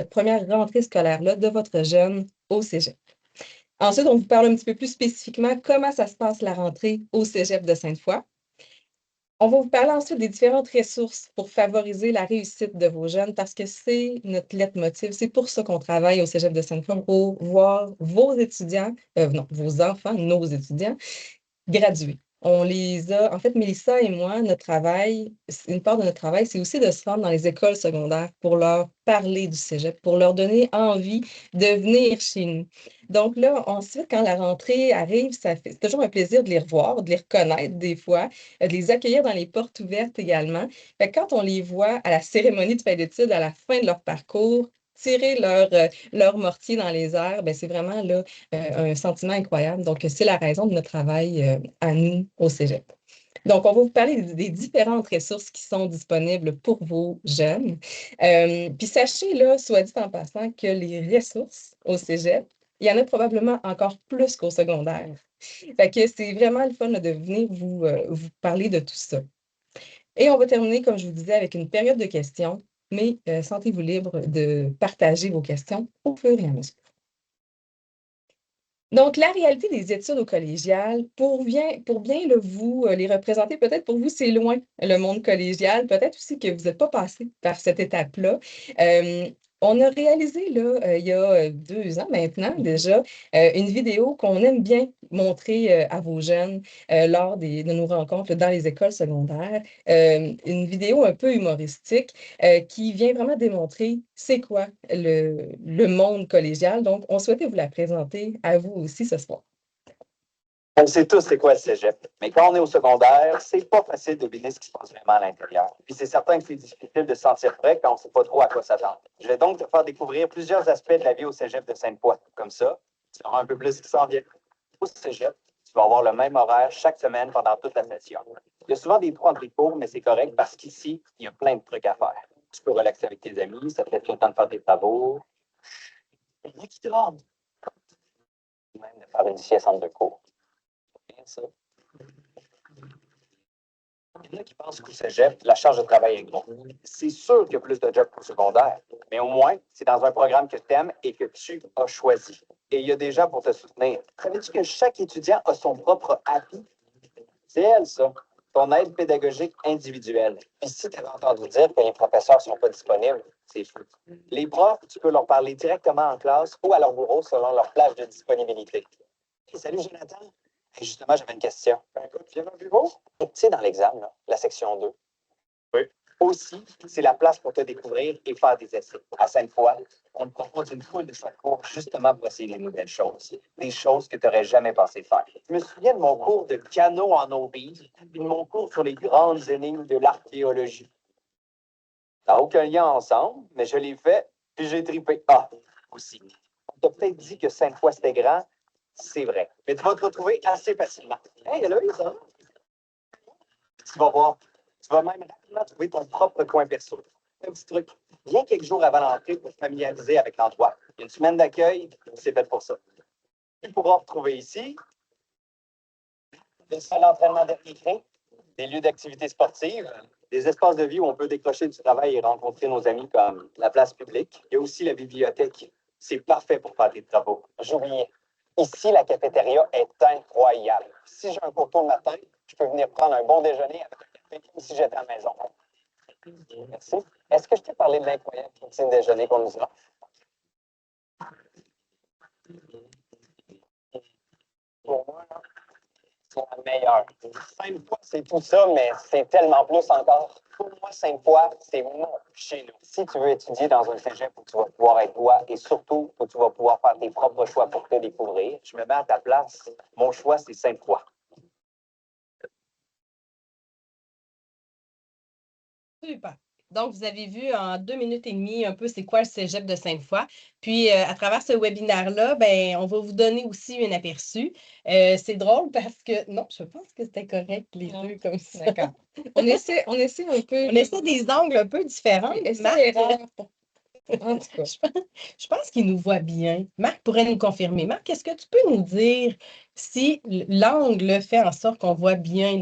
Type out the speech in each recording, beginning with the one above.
première rentrée scolaire-là de votre jeune au cégep. Ensuite, on vous parle un petit peu plus spécifiquement comment ça se passe la rentrée au cégep de Sainte-Foy. On va vous parler ensuite des différentes ressources pour favoriser la réussite de vos jeunes parce que c'est notre leitmotiv. C'est pour ça qu'on travaille au cégep de Sainte-Foy, pour voir vos étudiants, non, vos enfants, nos étudiants, gradués. On les a, en fait, Mélissa et moi, notre travail, une part de notre travail, c'est aussi de se rendre dans les écoles secondaires pour leur parler du cégep, pour leur donner envie de venir chez nous. Donc là, ensuite, quand la rentrée arrive, c'est toujours un plaisir de les revoir, de les reconnaître des fois, de les accueillir dans les portes ouvertes également. Fait que quand on les voit à la cérémonie de fin d'études, à la fin de leur parcours, tirer leur mortier dans les airs, ben c'est vraiment là, un sentiment incroyable. Donc, c'est la raison de notre travail à nous au Cégep. Donc, on va vous parler des différentes ressources qui sont disponibles pour vos jeunes. Puis sachez, là, soit dit en passant, que les ressources au Cégep, il y en a probablement encore plus qu'au secondaire. Fait que c'est vraiment le fun là, de venir vous parler de tout ça. Et on va terminer, comme je vous disais, avec une période de questions, mais sentez-vous libre de partager vos questions au fur et à mesure. Donc, la réalité des études au collégial, pour bien vous les représenter, peut-être pour vous, c'est loin, le monde collégial, peut-être aussi que vous n'êtes pas passé par cette étape-là. On a réalisé, là, il y a 2 ans maintenant déjà, une vidéo qu'on aime bien montrer à vos jeunes lors de nos rencontres dans les écoles secondaires. Une vidéo un peu humoristique qui vient vraiment démontrer c'est quoi le monde collégial. Donc, on souhaitait vous la présenter à vous aussi ce soir. On sait tous c'est quoi le cégep, mais quand on est au secondaire, c'est pas facile de deviner ce qui se passe vraiment à l'intérieur. Puis c'est certain que c'est difficile de se sentir prêt quand on sait pas trop à quoi s'attendre. Je vais donc te faire découvrir plusieurs aspects de la vie au cégep de Sainte-Foy. Comme ça, tu auras un peu plus ce qui s'en vient. Au cégep, tu vas avoir le même horaire chaque semaine pendant toute la session. Il y a souvent des trous entre les cours, mais c'est correct parce qu'ici, il y a plein de trucs à faire. Tu peux relaxer avec tes amis, ça te laisse le temps de faire tes travaux. Il y en a qui dorment. Même de faire une sieste entre 2 cours. Ça. Il y en a qui pensent qu'au cégep, la charge de travail est grosse. C'est sûr qu'il y a plus de jobs qu'au secondaire, mais au moins, c'est dans un programme que tu aimes et que tu as choisi. Et il y a des gens pour te soutenir. Savais-tu que chaque étudiant a son propre appui? C'est elle, ça. Ton aide pédagogique individuelle. Puis si tu avais entendu dire que les professeurs ne sont pas disponibles, c'est fou. Les profs, tu peux leur parler directement en classe ou à leur bureau selon leur plage de disponibilité. Hey, salut Jonathan. Hey, justement, j'avais une question. Écoute, viens au bureau. Tu sais, dans l'examen, la section 2. Oui. Aussi, c'est la place pour te découvrir et faire des essais. À Sainte-Foy, on te propose une foule de chaque cours justement pour essayer les nouvelles choses. Des choses que tu n'aurais jamais pensé faire. Je me souviens de mon cours de piano en eau vive, puis de mon cours sur les grandes énigmes de l'archéologie. Ça n'a aucun lien ensemble, mais je l'ai fait, puis j'ai trippé. Ah, aussi. On t'a peut-être dit que Sainte-Foy, c'était grand. C'est vrai. Mais tu vas te retrouver assez facilement. Hey, Héloïse, hein? Tu vas voir. Tu vas même rapidement trouver ton propre coin perso. Un petit truc. Viens quelques jours avant l'entrée pour te familiariser avec l'endroit. Il y a une semaine d'accueil, c'est fait pour ça. Tu pourras retrouver ici des salles d'entraînement d'écrit, des lieux d'activité sportive, des espaces de vie où on peut décrocher du travail et rencontrer nos amis comme la place publique. Il y a aussi la bibliothèque. C'est parfait pour faire des travaux. J'oubliais. Ici, la cafétéria est incroyable. Si j'ai un cours tôt le matin, je peux venir prendre un bon déjeuner avec un café comme si j'étais à la maison. Merci. Est-ce que je t'ai parlé de l'incroyable petit déjeuner qu'on nous offre? Pour moi, c'est la meilleure. Sainte-Foy, c'est tout ça, mais c'est tellement plus encore. Pour moi, Sainte-Foy, c'est mon chez nous. Si tu veux étudier dans un cégep où tu vas pouvoir être toi et surtout où tu vas pouvoir faire tes propres choix pour te découvrir, je me mets à ta place. Mon choix, c'est Sainte-Foy. Super. Donc, vous avez vu en 2 minutes et demie un peu c'est quoi le cégep de Sainte-Foy. Puis, à travers ce webinaire-là, ben, on va vous donner aussi un aperçu. C'est drôle parce que, non, je pense que c'était correct, les deux comme ça. D'accord. On essaie un peu. On essaie des angles un peu différents. En tout cas. Je pense qu'il nous voit bien. Marc pourrait nous confirmer. Marc, est-ce que tu peux nous dire si l'angle fait en sorte qu'on voit bien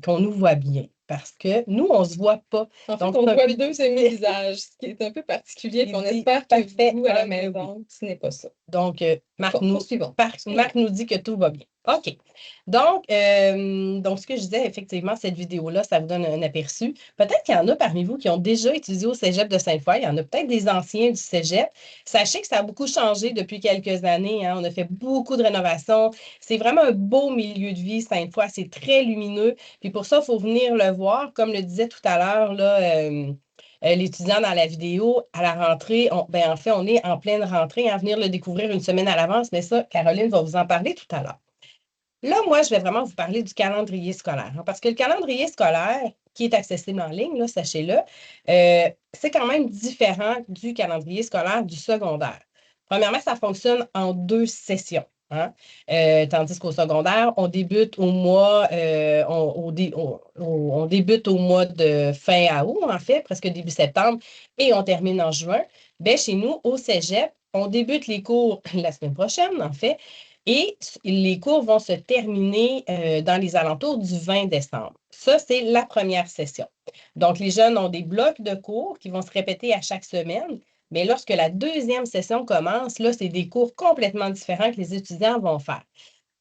qu'on nous voit bien? parce que nous, on ne se voit pas. En fait, Donc, on c'est un voit peu deux demi-visages, ce qui est un peu particulier, puis on dit espère que parfait. vous, à la Ah, oui. maison, ce n'est pas ça. Donc, Marc Poursuivons. nous dit que tout va bien. OK. Donc, ce que je disais, effectivement, cette vidéo-là, ça vous donne un aperçu. Peut-être qu'il y en a parmi vous qui ont déjà étudié au Cégep de Sainte-Foy. Il y en a peut-être des anciens du Cégep. Sachez que ça a beaucoup changé depuis quelques années, hein. On a fait beaucoup de rénovations. C'est vraiment un beau milieu de vie, Sainte-Foy. C'est très lumineux. Puis pour ça, il faut venir le voir. Comme le disait tout à l'heure, là, l'étudiant dans la vidéo, à la rentrée, en fait, on est en pleine rentrée, à venir le découvrir une semaine à l'avance, mais ça, Caroline va vous en parler tout à l'heure. Là, moi, je vais vraiment vous parler du calendrier scolaire, hein, parce que le calendrier scolaire, qui est accessible en ligne, là, sachez-le, c'est quand même différent du calendrier scolaire du secondaire. Premièrement, ça fonctionne en 2 sessions. Hein? Tandis qu'au secondaire, on débute au mois, on débute au mois de fin août, en fait, presque début septembre, et on termine en juin. Bien, chez nous, au Cégep, on débute les cours la semaine prochaine, en fait, et les cours vont se terminer dans les alentours du 20 décembre. Ça, c'est la première session. Donc, les jeunes ont des blocs de cours qui vont se répéter à chaque semaine. Mais lorsque la deuxième session commence, là, c'est des cours complètement différents que les étudiants vont faire.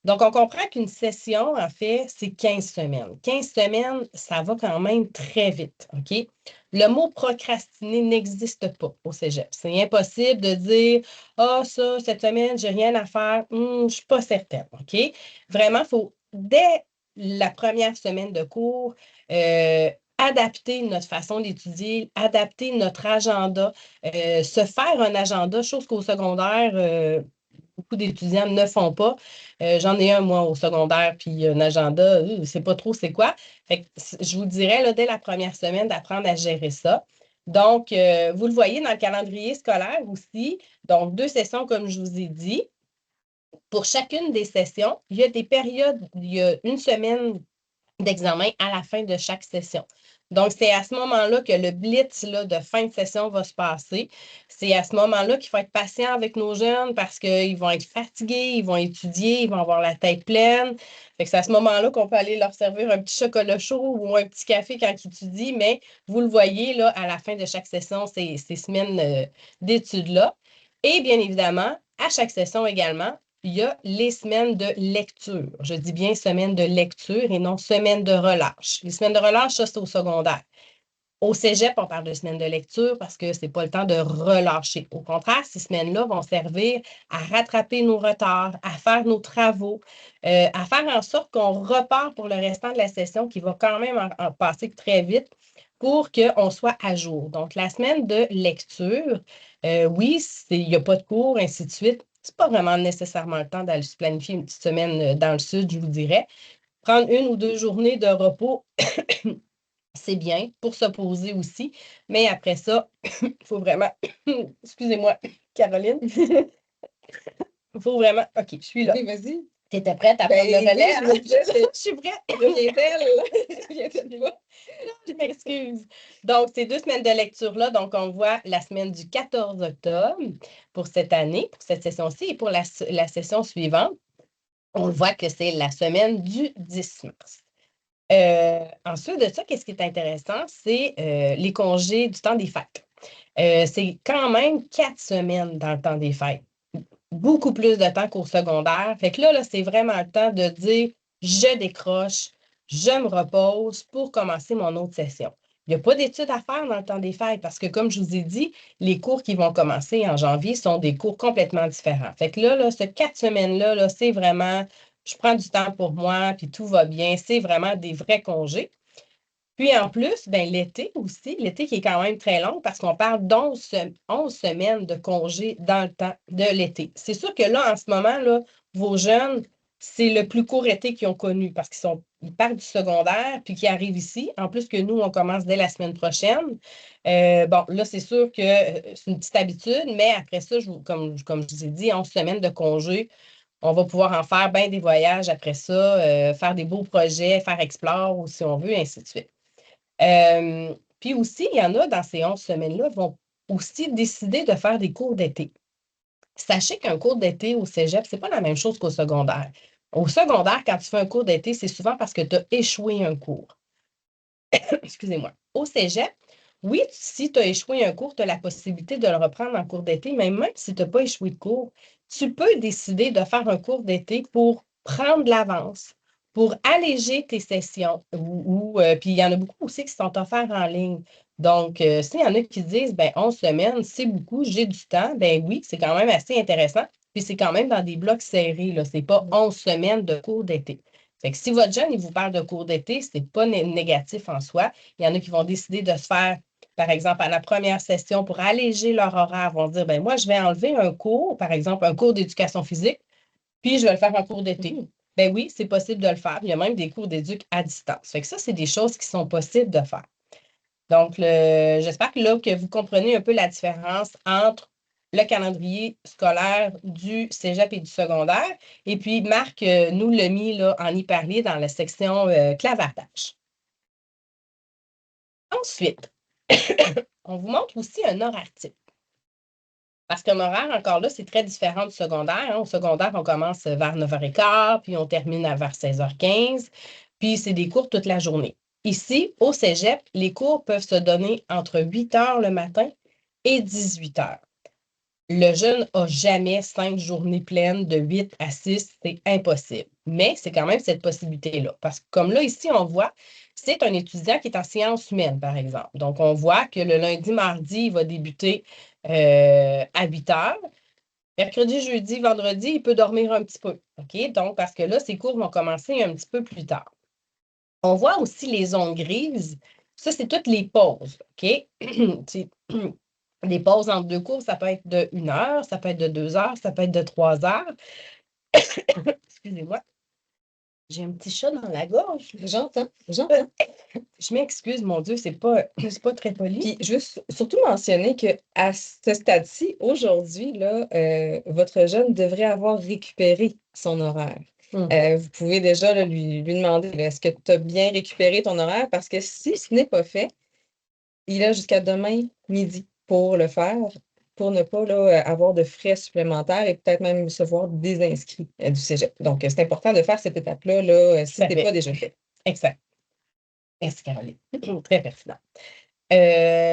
Donc, on comprend qu'une session, en fait, c'est 15 semaines. 15 semaines, ça va quand même très vite, OK? Le mot procrastiner n'existe pas au cégep. C'est impossible de dire « Ah, ça, cette semaine, j'ai rien à faire. Je ne suis pas certaine. » OK? Vraiment, il faut, dès la première semaine de cours, adapter notre façon d'étudier, adapter notre agenda, se faire un agenda, chose qu'au secondaire, beaucoup d'étudiants ne font pas. J'en ai un, moi, au secondaire, puis un agenda, c'est pas trop c'est quoi. Fait que je vous dirais, là, dès la première semaine, d'apprendre à gérer ça. Donc, vous le voyez dans le calendrier scolaire aussi. Donc, 2 sessions, comme je vous ai dit. Pour chacune des sessions, il y a des périodes, il y a une semaine d'examen à la fin de chaque session. Donc, c'est à ce moment-là que le blitz là, de fin de session va se passer. C'est à ce moment-là qu'il faut être patient avec nos jeunes parce qu'ils vont être fatigués, ils vont étudier, ils vont avoir la tête pleine. Fait que c'est à ce moment-là qu'on peut aller leur servir un petit chocolat chaud ou un petit café quand ils étudient, mais vous le voyez, là, à la fin de chaque session, ces semaines d'études-là. Et bien évidemment, à chaque session également, il y a les semaines de lecture. Je dis bien semaines de lecture et non semaines de relâche. Les semaines de relâche, ça, c'est au secondaire. Au cégep, on parle de semaines de lecture parce que ce n'est pas le temps de relâcher. Au contraire, ces semaines-là vont servir à rattraper nos retards, à faire nos travaux, à faire en sorte qu'on repart pour le restant de la session qui va quand même en passer très vite pour qu'on soit à jour. Donc, la semaine de lecture, oui, il n'y a pas de cours, ainsi de suite. C'est pas vraiment nécessairement le temps d'aller se planifier une petite semaine dans le sud, je vous dirais. Prendre 1 ou 2 journées de repos, c'est bien pour se poser aussi. Mais après ça, il faut vraiment... Excusez-moi, Caroline. Il faut vraiment... OK, je suis là. Oui, vas-y. Tu étais prête à prendre le relais? Oui, Je suis prête. Reviens-elle. Je m'excuse. Donc, ces 2 semaines de lecture-là, donc on voit la semaine du 14 octobre pour cette année, pour cette session-ci, et pour la session suivante, on voit que c'est la semaine du 10 mars. Ensuite de ça, qu'est-ce qui est intéressant, c'est les congés du temps des fêtes. C'est quand même 4 semaines dans le temps des fêtes. Beaucoup plus de temps qu'au secondaire. Fait que là, c'est vraiment le temps de dire je décroche, je me repose pour commencer mon autre session. Il n'y a pas d'études à faire dans le temps des fêtes parce que, comme je vous ai dit, les cours qui vont commencer en janvier sont des cours complètement différents. Fait que là ces 4 semaines-là, là, c'est vraiment, je prends du temps pour moi, puis tout va bien. C'est vraiment des vrais congés. Puis en plus, ben, l'été aussi, l'été qui est quand même très long parce qu'on parle d'11 semaines de congés dans le temps de l'été. C'est sûr que là, en ce moment, là, vos jeunes, c'est le plus court été qu'ils ont connu parce ils partent du secondaire puis qu'ils arrivent ici. En plus que nous, on commence dès la semaine prochaine. Bon, là, c'est sûr que c'est une petite habitude, mais après ça, comme je vous ai dit, 11 semaines de congés, on va pouvoir en faire bien des voyages après ça, faire des beaux projets, faire Explore ou si on veut, ainsi de suite. Puis aussi, il y en a dans ces 11 semaines-là vont aussi décider de faire des cours d'été. Sachez qu'un cours d'été au cégep, ce n'est pas la même chose qu'au secondaire. Au secondaire, quand tu fais un cours d'été, c'est souvent parce que tu as échoué un cours. excusez-moi, au cégep, oui, si tu as échoué un cours, tu as la possibilité de le reprendre en cours d'été, mais même si tu n'as pas échoué de cours, tu peux décider de faire un cours d'été pour prendre de l'avance, pour alléger tes sessions. Puis il y en a beaucoup aussi qui sont offerts en ligne. Donc, s'il y en a qui disent, ben 11 semaines, c'est beaucoup, j'ai du temps, ben oui, c'est quand même assez intéressant. Puis c'est quand même dans des blocs serrés, là. C'est pas 11 semaines de cours d'été. Fait que si votre jeune, il vous parle de cours d'été, ce n'est pas négatif en soi. Il y en a qui vont décider de se faire, par exemple, à la première session pour alléger leur horaire, vont dire, ben moi, je vais enlever un cours, par exemple, un cours d'éducation physique, puis je vais le faire en cours d'été. Ben oui, c'est possible de le faire. Il y a même des cours d'éduc à distance. Fait que ça, c'est des choses qui sont possibles de faire. Donc, j'espère que là, que vous comprenez un peu la différence entre le calendrier scolaire du cégep et du secondaire. Et puis, Marc nous l'a mis là, en y parler dans la section clavardage. Ensuite, on vous montre aussi un horaire type. Parce qu'un horaire, encore là, c'est très différent du secondaire. Hein. Au secondaire, on commence vers 9h15, puis on termine vers 16h15, puis c'est des cours toute la journée. Ici, au cégep, les cours peuvent se donner entre 8h le matin et 18h. Le jeune n'a jamais 5 journées pleines de 8 à 6, c'est impossible. Mais c'est quand même cette possibilité-là. Parce que comme là, ici, on voit, c'est un étudiant qui est en sciences humaines, par exemple. Donc, on voit que le lundi, mardi, il va débuter à 8 heures. Mercredi, jeudi, vendredi, il peut dormir un petit peu. OK? Donc, parce que là, ses cours vont commencer un petit peu plus tard. On voit aussi les zones grises. Ça, c'est toutes les pauses. OK? Les pauses entre deux cours, ça peut être de 1 heure, ça peut être de 2 heures, ça peut être de 3 heures. Excusez-moi. J'ai un petit chat dans la gorge. J'entends. Je m'excuse, mon Dieu, c'est pas très poli. Puis juste surtout mentionner qu'à ce stade-ci, aujourd'hui, là, votre jeune devrait avoir récupéré son horaire. Vous pouvez déjà là, lui demander, est-ce que tu as bien récupéré ton horaire? Parce que si ce n'est pas fait, il a jusqu'à demain midi pour le faire, pour ne pas là, avoir de frais supplémentaires et peut-être même se voir désinscrit du cégep. Donc, c'est important de faire cette étape-là là, si ce n'est pas déjà fait. Exact. Merci, Caroline. Très pertinent.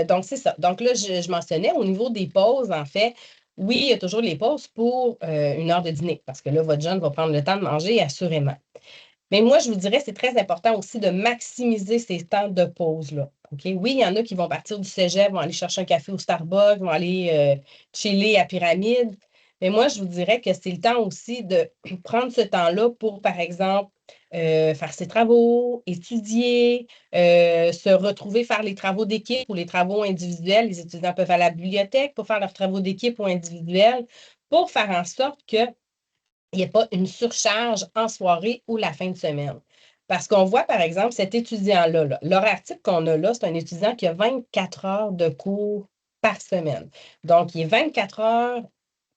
Donc, c'est ça. Donc là, je mentionnais au niveau des pauses, en fait, oui, il y a toujours les pauses pour 1 heure de dîner, parce que là, votre jeune va prendre le temps de manger, assurément. Mais moi, je vous dirais, c'est très important aussi de maximiser ces temps de pause-là. OK? Oui, il y en a qui vont partir du cégep, vont aller chercher un café au Starbucks, vont aller chiller à Pyramide. Mais moi, je vous dirais que c'est le temps aussi de prendre ce temps-là pour, par exemple, faire ses travaux, étudier, se retrouver, faire les travaux d'équipe ou les travaux individuels. Les étudiants peuvent aller à la bibliothèque pour faire leurs travaux d'équipe ou individuels pour faire en sorte que il n'y a pas une surcharge en soirée ou la fin de semaine. Parce qu'on voit, par exemple, cet étudiant-là, l'horaire type qu'on a là, c'est un étudiant qui a 24 heures de cours par semaine. Donc, il est 24 heures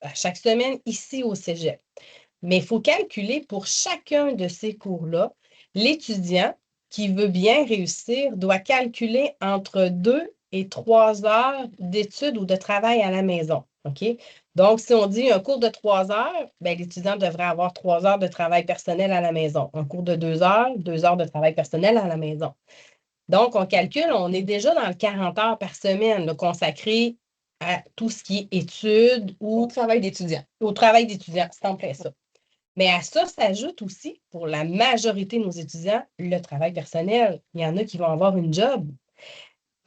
à chaque semaine ici au cégep. Mais il faut calculer pour chacun de ces cours-là, l'étudiant qui veut bien réussir doit calculer entre 2 et 3 heures d'études ou de travail à la maison. OK? Donc, si on dit un cours de 3 heures, bien, l'étudiant devrait avoir 3 heures de travail personnel à la maison. Un cours de 2 heures de travail personnel à la maison. Donc, on calcule, on est déjà dans le 40 heures par semaine là, consacré à tout ce qui est études ou au travail d'étudiant. Au travail d'étudiant, c'est en plein ça. Mais à ça s'ajoute aussi, pour la majorité de nos étudiants, le travail personnel. Il y en a qui vont avoir une job.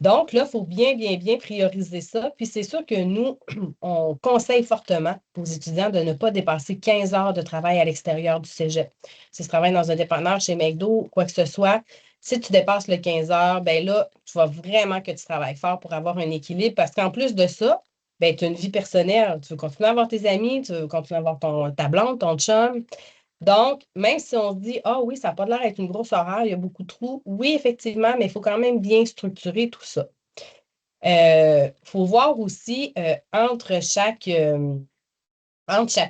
Donc, là, il faut bien prioriser ça. Puis, c'est sûr que nous, on conseille fortement aux étudiants de ne pas dépasser 15 heures de travail à l'extérieur du cégep. Si tu travailles dans un dépanneur chez McDo, quoi que ce soit, si tu dépasses le 15 heures, bien là, tu vas vraiment que tu travailles fort pour avoir un équilibre parce qu'en plus de ça, bien, tu as une vie personnelle. Tu veux continuer à avoir tes amis, tu veux continuer à avoir ta blonde, ton chum. Donc, même si on se dit, ah oui, ça n'a pas l'air d'être une grosse horaire, il y a beaucoup de trous. Oui, effectivement, mais il faut quand même bien structurer tout ça. Il faut voir aussi entre chaque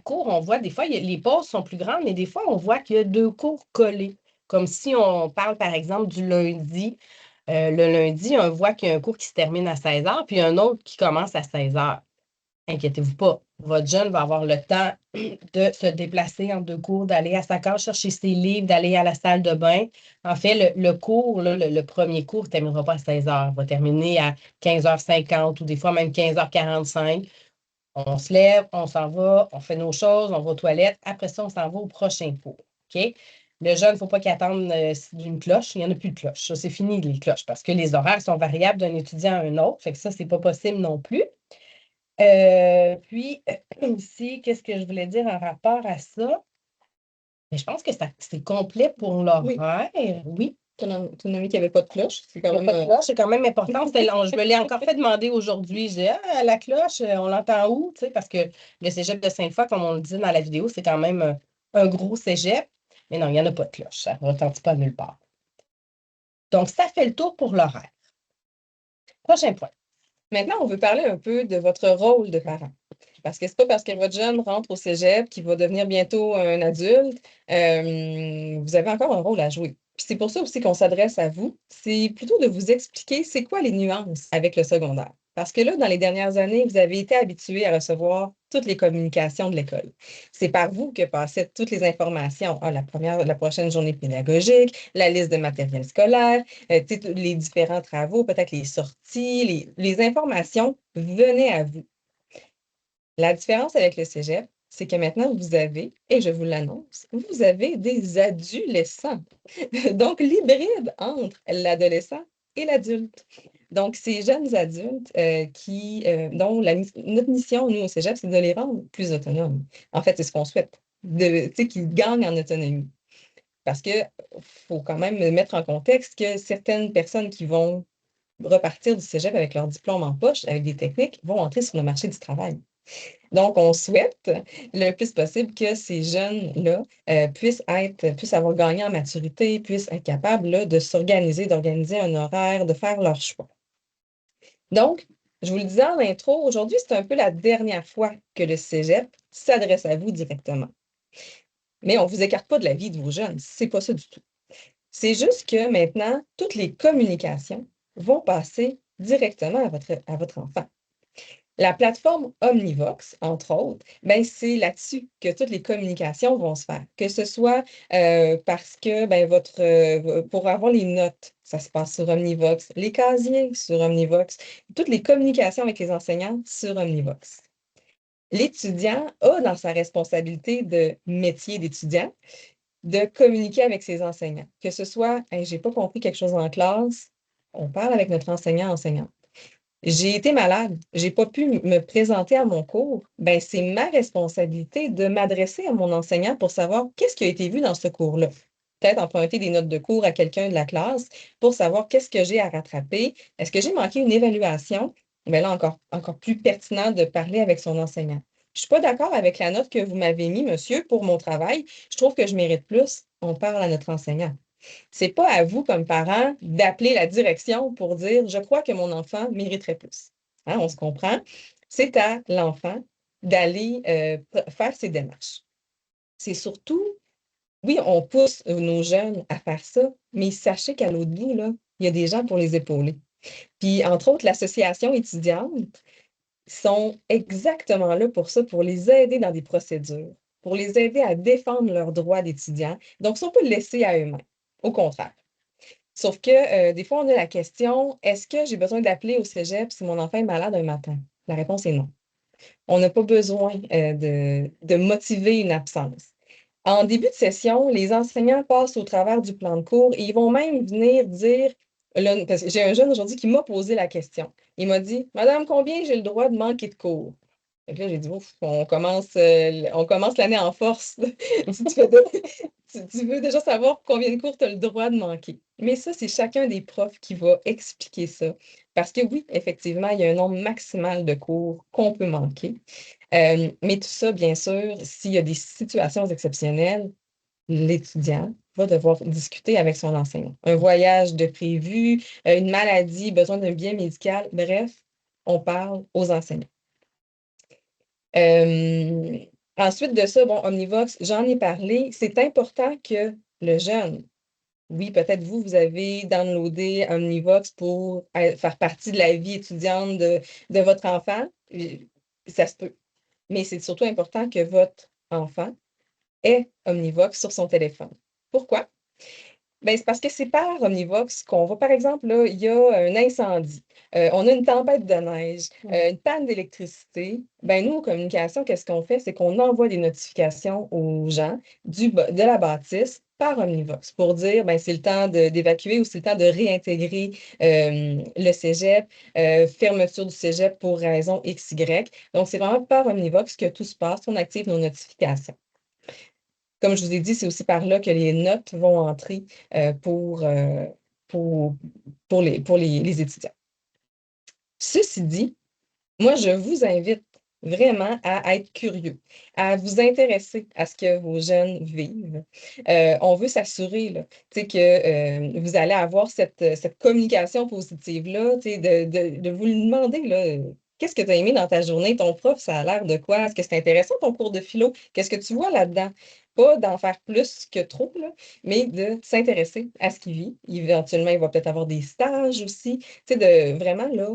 cours, on voit des fois, les pauses sont plus grandes, mais des fois, on voit qu'il y a 2 cours collés. Comme si on parle, par exemple, du lundi. Le lundi, on voit qu'il y a un cours qui se termine à 16h, puis un autre qui commence à 16h. inquiétez-vous pas. Votre jeune va avoir le temps de se déplacer en 2 cours, d'aller à sa case chercher ses livres, d'aller à la salle de bain. En fait, le cours, là, le premier cours ne terminera pas à 16 heures. Il va terminer à 15h50 ou des fois même 15h45. On se lève, on s'en va, on fait nos choses, on va aux toilettes. Après ça, on s'en va au prochain cours. OK? Le jeune, il ne faut pas qu'il attende d'une cloche. Il n'y en a plus de cloche. Ça, c'est fini, les cloches, parce que les horaires sont variables d'un étudiant à un autre. Fait que ça, ce n'est pas possible non plus. Puis, aussi, qu'est-ce que je voulais dire en rapport à ça? Mais je pense que c'est complet pour l'horaire. Oui. Ton ami qui n'avait pas de cloche, c'est quand Il y a même. pas de cloche, c'est quand même important. Je me l'ai encore fait demander aujourd'hui. J'ai dit, ah, la cloche, on l'entend où? Tu sais, parce que le cégep de Sainte-Foy, comme on le dit dans la vidéo, c'est quand même un gros cégep. Mais non, il n'y en a pas de cloche. Ça ne retentit pas nulle part. Donc, ça fait le tour pour l'horaire. Prochain point. Maintenant, on veut parler un peu de votre rôle de parent. Parce que c'est pas parce que votre jeune rentre au cégep qu'il va devenir bientôt un adulte. Vous avez encore un rôle à jouer. Puis c'est pour ça aussi qu'on s'adresse à vous. C'est plutôt de vous expliquer c'est quoi les nuances avec le secondaire. Parce que là, dans les dernières années, vous avez été habitués à recevoir toutes les communications de l'école. C'est par vous que passaient toutes les informations. Ah, la prochaine journée pédagogique, la liste de matériel scolaire, les différents travaux, peut-être les sorties, les informations venaient à vous. La différence avec le cégep, c'est que maintenant, vous avez, et je vous l'annonce, vous avez des adolescents. Donc, l'hybride entre l'adolescent et l'adulte. Donc, ces jeunes adultes dont notre mission, nous, au cégep, c'est de les rendre plus autonomes. En fait, c'est ce qu'on souhaite, qu'ils gagnent en autonomie. Parce qu'il faut quand même mettre en contexte que certaines personnes qui vont repartir du cégep avec leur diplôme en poche, avec des techniques, vont entrer sur le marché du travail. Donc, on souhaite le plus possible que ces jeunes-là puissent avoir gagné en maturité, puissent être capables là, de s'organiser, d'organiser un horaire, de faire leur choix. Donc, je vous le disais en intro, aujourd'hui, c'est un peu la dernière fois que le cégep s'adresse à vous directement. Mais on ne vous écarte pas de la vie de vos jeunes, c'est pas ça du tout. C'est juste que maintenant, toutes les communications vont passer directement à votre enfant. La plateforme Omnivox, entre autres, ben, c'est là-dessus que toutes les communications vont se faire. Que ce soit parce que pour avoir les notes, ça se passe sur Omnivox, les casiers sur Omnivox, toutes les communications avec les enseignants sur Omnivox. L'étudiant a dans sa responsabilité de métier d'étudiant de communiquer avec ses enseignants. Que ce soit, hey, j'ai pas compris quelque chose en classe, on parle avec notre enseignant. J'ai été malade, j'ai pas pu me présenter à mon cours, ben c'est ma responsabilité de m'adresser à mon enseignant pour savoir qu'est-ce qui a été vu dans ce cours-là. Peut-être emprunter des notes de cours à quelqu'un de la classe pour savoir qu'est-ce que j'ai à rattraper. Est-ce que j'ai manqué une évaluation? Bien là, encore plus pertinent de parler avec son enseignant. Je ne suis pas d'accord avec la note que vous m'avez mise, monsieur, pour mon travail. Je trouve que je mérite plus. On parle à notre enseignant. C'est pas à vous, comme parent, d'appeler la direction pour dire je crois que mon enfant mériterait plus. Hein, on se comprend. C'est à l'enfant d'aller faire ses démarches. C'est surtout, oui, on pousse nos jeunes à faire ça, mais sachez qu'à l'autre bout, là, il y a des gens pour les épauler. Puis, entre autres, l'association étudiante sont exactement là pour ça, pour les aider dans des procédures, pour les aider à défendre leurs droits d'étudiants. Donc, ils ne sont pas laissés à eux-mêmes. Au contraire. Sauf que des fois, on a la question, est-ce que j'ai besoin d'appeler au cégep si mon enfant est malade un matin? La réponse est non. On n'a pas besoin de motiver une absence. En début de session, les enseignants passent au travers du plan de cours et ils vont même venir dire, là, parce que j'ai un jeune aujourd'hui qui m'a posé la question. Il m'a dit, Madame, combien j'ai le droit de manquer de cours? Et là, j'ai dit, ouf, on commence l'année en force. Tu veux déjà savoir combien de cours tu as le droit de manquer. Mais ça, c'est chacun des profs qui va expliquer ça. Parce que oui, effectivement, il y a un nombre maximal de cours qu'on peut manquer. Mais tout ça, bien sûr, s'il y a des situations exceptionnelles, l'étudiant va devoir discuter avec son enseignant. Un voyage de prévu, une maladie, besoin d'un bien médical, bref, on parle aux enseignants. Ensuite de ça, bon, Omnivox, j'en ai parlé. C'est important que le jeune, oui, peut-être vous avez downloadé Omnivox pour faire partie de la vie étudiante de votre enfant. Ça se peut. Mais c'est surtout important que votre enfant ait Omnivox sur son téléphone. Pourquoi? Ben, c'est parce que c'est par Omnivox qu'on va, par exemple, là, il y a un incendie, on a une tempête de neige, une panne d'électricité. Ben, nous, en communication, qu'est-ce qu'on fait? C'est qu'on envoie des notifications aux gens de la bâtisse par Omnivox pour dire, ben, c'est le temps d'évacuer ou c'est le temps de réintégrer le cégep, fermeture du cégep pour raison XY. Donc, c'est vraiment par Omnivox que tout se passe. On active nos notifications. Comme je vous ai dit, c'est aussi par là que les notes vont entrer pour, les étudiants. Ceci dit, moi, je vous invite vraiment à être curieux, à vous intéresser à ce que vos jeunes vivent. On veut s'assurer là, que vous allez avoir cette communication positive-là, de vous demander là, qu'est-ce que tu as aimé dans ta journée? Ton prof, ça a l'air de quoi? Est-ce que c'est intéressant ton cours de philo? Qu'est-ce que tu vois là-dedans? Pas d'en faire plus que trop, là, mais de s'intéresser à ce qu'il vit. Éventuellement, il va peut-être avoir des stages aussi. De vraiment là,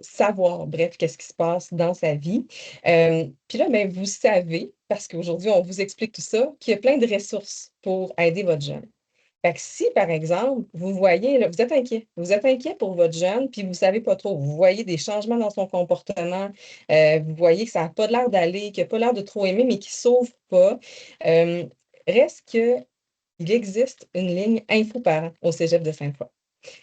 savoir, bref, qu'est-ce qui se passe dans sa vie. Puis là, ben, vous savez, parce qu'aujourd'hui, on vous explique tout ça, qu'il y a plein de ressources pour aider votre jeune. Fait que si, par exemple, vous voyez, là, vous êtes inquiet pour votre jeune, puis vous ne savez pas trop, vous voyez des changements dans son comportement, vous voyez que ça n'a pas l'air d'aller, qu'il n'a pas l'air de trop aimer, mais qu'il ne s'ouvre pas, reste qu'il existe une ligne info-parents au Cégep de Sainte-Foy.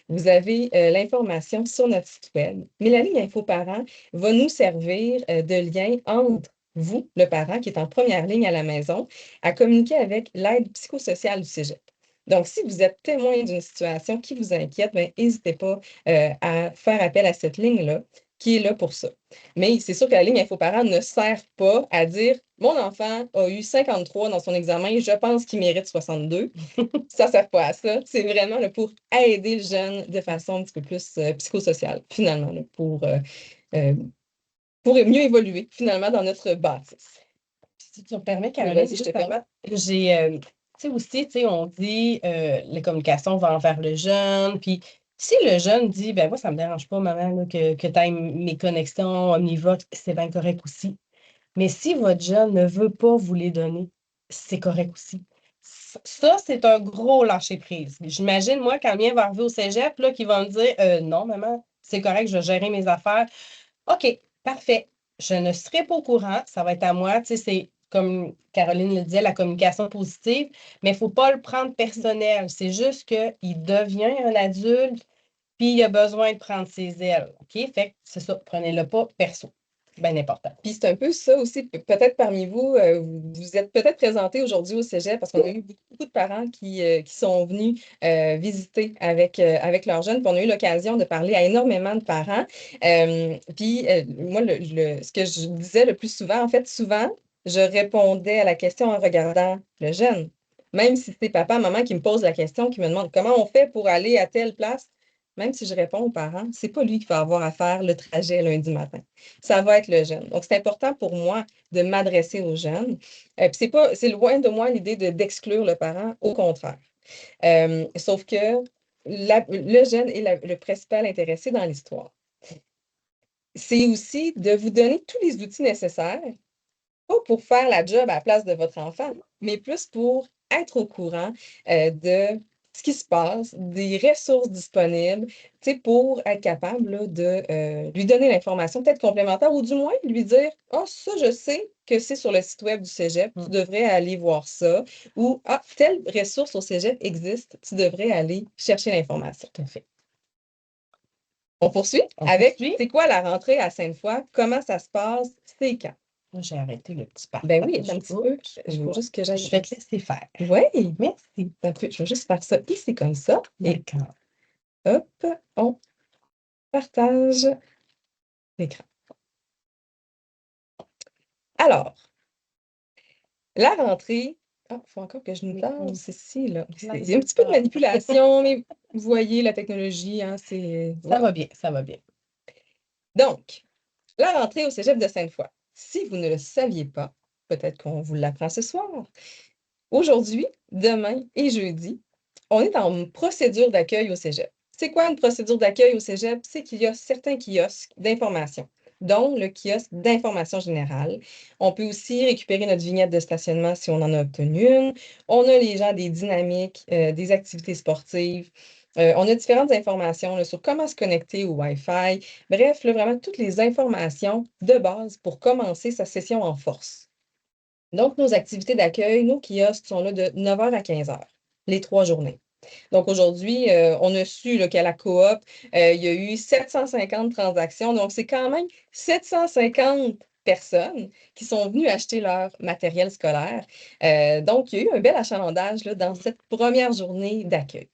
Vous avez l'information sur notre site web, mais la ligne info-parents va nous servir de lien entre vous, le parent qui est en première ligne à la maison, à communiquer avec l'aide psychosociale du Cégep. Donc, si vous êtes témoin d'une situation qui vous inquiète, n'hésitez pas à faire appel à cette ligne-là qui est là pour ça. Mais c'est sûr que la ligne info-parents ne sert pas à dire « Mon enfant a eu 53 dans son examen, je pense qu'il mérite 62 ». Ça ne sert pas à ça. C'est vraiment là, pour aider le jeune de façon un petit peu plus psychosociale, finalement, là, pour mieux évoluer, finalement, dans notre bâtisse. Si tu me permets, Oui, Caroline, vas-y, je te permets. j'ai, tu sais aussi, tu sais, on dit les communications vont vers le jeune, puis si le jeune dit, ben moi, ça me dérange pas, maman, là, que tu aies mes connexions Omnivox, c'est bien correct aussi. Mais si votre jeune ne veut pas vous les donner, c'est correct aussi. Ça, c'est un gros lâcher-prise. J'imagine, moi, quand le mien va arriver au cégep, là, qu'il va me dire non, maman, c'est correct, je vais gérer mes affaires. OK, parfait. Je ne serai pas au courant, ça va être à moi. Tu sais, c'est comme Caroline le disait, la communication positive, mais il ne faut pas le prendre personnel. C'est juste qu'il devient un adulte, puis il a besoin de prendre ses ailes. OK? Fait que c'est ça, prenez-le pas perso. Bien important. Puis c'est un peu ça aussi, peut-être parmi vous, vous êtes peut-être présentés aujourd'hui au Cégep parce qu'on a eu beaucoup de parents qui sont venus visiter avec leurs jeunes. Puis on a eu l'occasion de parler à énormément de parents. Moi, ce que je disais le plus souvent, en fait, souvent, je répondais à la question en regardant le jeune. Même si c'est papa, maman qui me pose la question, qui me demande comment on fait pour aller à telle place, même si je réponds aux parents, c'est pas lui qui va avoir à faire le trajet lundi matin. Ça va être le jeune. Donc, c'est important pour moi de m'adresser aux jeunes. Puis c'est loin de moi l'idée d'exclure le parent, au contraire. Sauf que le jeune est le principal intéressé dans l'histoire. C'est aussi de vous donner tous les outils nécessaires, pas pour faire la job à la place de votre enfant, mais plus pour être au courant de ce qui se passe, des ressources disponibles, pour être capable là, de lui donner l'information peut-être complémentaire ou du moins lui dire « Ah, ça, je sais que c'est sur le site web du Cégep, tu devrais aller voir ça. » Ou « Ah, telle ressource au Cégep existe, tu devrais aller chercher l'information. » Tout à fait. On poursuit avec « C'est quoi la rentrée à Sainte-Foy? Comment ça se passe? C'est quand? » Moi, j'ai arrêté le petit partage. Ben oui, un petit peu. Il faut juste que j'aille. Je vais te laisser faire. Oui, merci. je vais juste faire ça ici comme ça. Et D'accord. hop, on partage l'écran. Alors, la rentrée. Ah, il faut encore que je nous lance ici, là. Il y a un petit peu de manipulation, mais vous voyez, la technologie, hein, c'est. Ça va bien, ça va bien. Donc, la rentrée au Cégep de Sainte-Foy. Si vous ne le saviez pas, peut-être qu'on vous l'apprend ce soir. Aujourd'hui, demain et jeudi, on est en procédure d'accueil au Cégep. C'est quoi une procédure d'accueil au Cégep? C'est qu'il y a certains kiosques d'information. dont le kiosque d'information générale. On peut aussi récupérer notre vignette de stationnement si on en a obtenu une. On a les gens des dynamiques, des activités sportives. On a différentes informations là, sur comment se connecter au Wi-Fi. Bref, là, vraiment toutes les informations de base pour commencer sa session en force. Donc, nos activités d'accueil, nos kiosques sont là de 9 h à 15 h, les 3 journées. Donc, aujourd'hui, on a su qu'à la coop, il y a eu 750 transactions. Donc, c'est quand même 750 personnes qui sont venues acheter leur matériel scolaire. Donc, il y a eu un bel achalandage là, dans cette première journée d'accueil.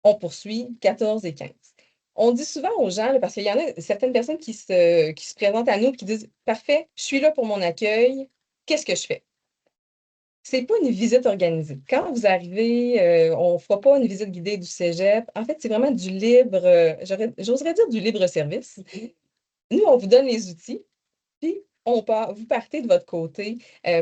On poursuit 14 et 15. On dit souvent aux gens, là, parce qu'il y en a certaines personnes qui se présentent à nous et qui disent « Parfait, je suis là pour mon accueil, qu'est-ce que je fais? » C'est pas une visite organisée. Quand vous arrivez, on ne fera pas une visite guidée du cégep. En fait, c'est vraiment du libre, j'oserais dire du libre service. Nous, on vous donne les outils, puis vous partez de votre côté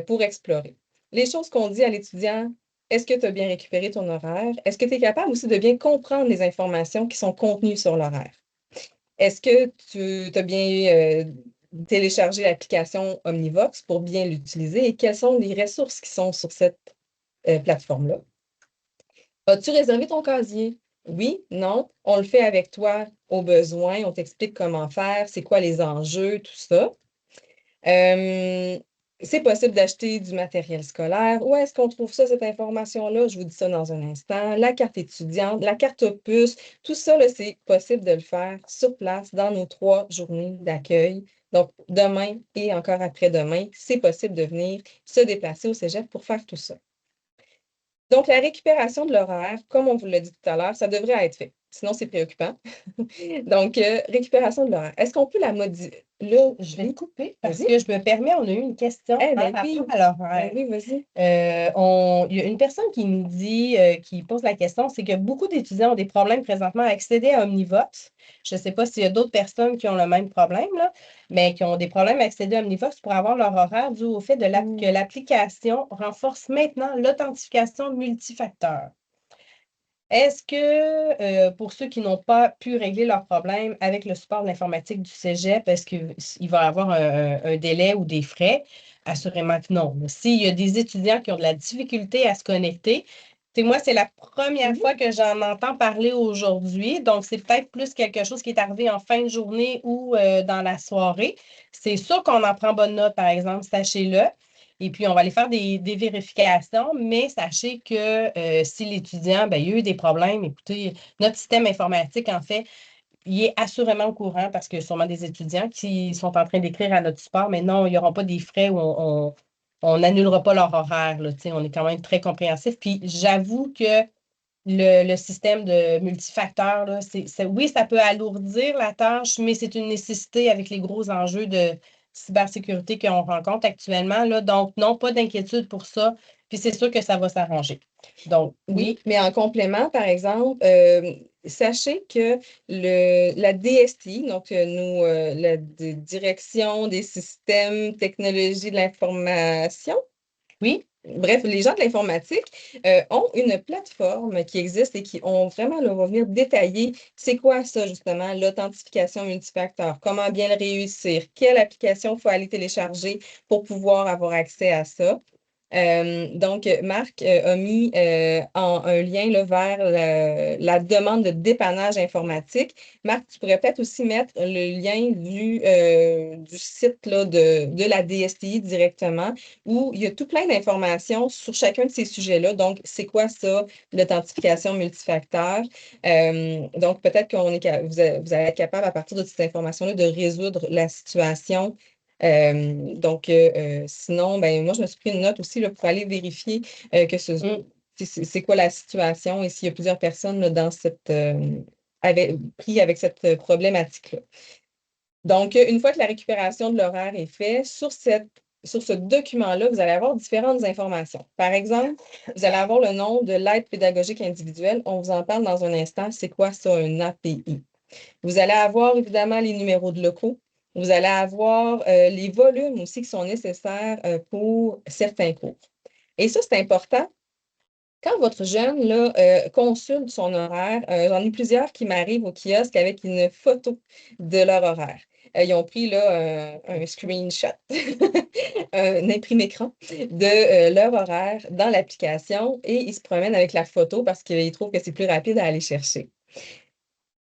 pour explorer. Les choses qu'on dit à l'étudiant, est-ce que tu as bien récupéré ton horaire? Est-ce que tu es capable aussi de bien comprendre les informations qui sont contenues sur l'horaire? Est-ce que tu as bien téléchargé l'application Omnivox pour bien l'utiliser et quelles sont les ressources qui sont sur cette plateforme-là? As-tu réservé ton casier? Oui, non, on le fait avec toi au besoin, on t'explique comment faire, c'est quoi les enjeux, tout ça. C'est possible d'acheter du matériel scolaire. Où est-ce qu'on trouve ça, cette information-là? Je vous dis ça dans un instant. La carte étudiante, la carte opus, tout ça, c'est possible de le faire sur place dans nos 3 journées d'accueil. Donc, demain et encore après-demain, c'est possible de venir se déplacer au cégep pour faire tout ça. Donc, la récupération de l'horaire, comme on vous l'a dit tout à l'heure, ça devrait être fait. Sinon, c'est préoccupant. Donc, récupération de l'horaire. Est-ce qu'on peut la modifier? Là, je vais te couper parce que je me permets, on a eu une question Eh par bien, oui, rapport à l'horaire. oui, vas-y. Il y a une personne qui nous dit, qui pose la question, c'est que beaucoup d'étudiants ont des problèmes présentement à accéder à Omnivox. Je ne sais pas s'il y a d'autres personnes qui ont le même problème, là, mais qui ont des problèmes à accéder à Omnivox pour avoir leur horaire dû au fait que l'application renforce maintenant l'authentification multifacteur. Est-ce que, pour ceux qui n'ont pas pu régler leurs problèmes avec le support de l'informatique du cégep, est-ce qu'il va y avoir un délai ou des frais? Assurément que non. S'il y a des étudiants qui ont de la difficulté à se connecter, moi, c'est la première fois que j'en entends parler aujourd'hui. Donc, c'est peut-être plus quelque chose qui est arrivé en fin de journée ou dans la soirée. C'est sûr qu'on en prend bonne note, par exemple, sachez-le. Et puis, on va aller faire des vérifications, mais sachez que si l'étudiant, il y a eu des problèmes, écoutez, notre système informatique, en fait, il est assurément au courant parce qu'il y a sûrement des étudiants qui sont en train d'écrire à notre support, mais non, il n'y aura pas des frais où on n'annulera pas leur horaire. Là, on est quand même très compréhensif. Puis, j'avoue que le système de multifacteur, là, oui, ça peut alourdir la tâche, mais c'est une nécessité avec les gros enjeux de cybersécurité qu'on rencontre actuellement. Là. Donc, non, pas d'inquiétude pour ça. Puis c'est sûr que ça va s'arranger. Donc, Oui, mais en complément, par exemple, sachez que la DSI, donc la Direction des systèmes, technologies de l'information, oui, bref, les gens de l'informatique ont une plateforme qui existe et qui ont vraiment, là, on va venir détailler c'est quoi ça, justement, l'authentification multifacteur, comment bien le réussir, quelle application il faut aller télécharger pour pouvoir avoir accès à ça. Donc, Marc a mis un lien là, vers la demande de dépannage informatique. Marc, tu pourrais peut-être aussi mettre le lien du site là, de la DSTI directement, où il y a tout plein d'informations sur chacun de ces sujets-là. Donc, c'est quoi ça, l'authentification multifacteur? Donc, peut-être vous allez être capable, à partir de cette information-là, de résoudre la situation. Sinon, moi, je me suis pris une note aussi là, pour aller vérifier que c'est quoi la situation et s'il y a plusieurs personnes là, dans pris avec cette problématique-là. Donc, une fois que la récupération de l'horaire est faite, sur ce document-là, vous allez avoir différentes informations. Par exemple, vous allez avoir le nom de l'aide pédagogique individuelle. On vous en parle dans un instant. C'est quoi ça, un API? Vous allez avoir évidemment les numéros de locaux. Vous allez avoir les volumes aussi qui sont nécessaires pour certains cours. Et ça, c'est important. Quand votre jeune là, consulte son horaire, j'en ai plusieurs qui m'arrivent au kiosque avec une photo de leur horaire. ils ont pris là, un screenshot, un imprimé écran de leur horaire dans l'application et ils se promènent avec la photo parce qu'ils trouvent que c'est plus rapide à aller chercher.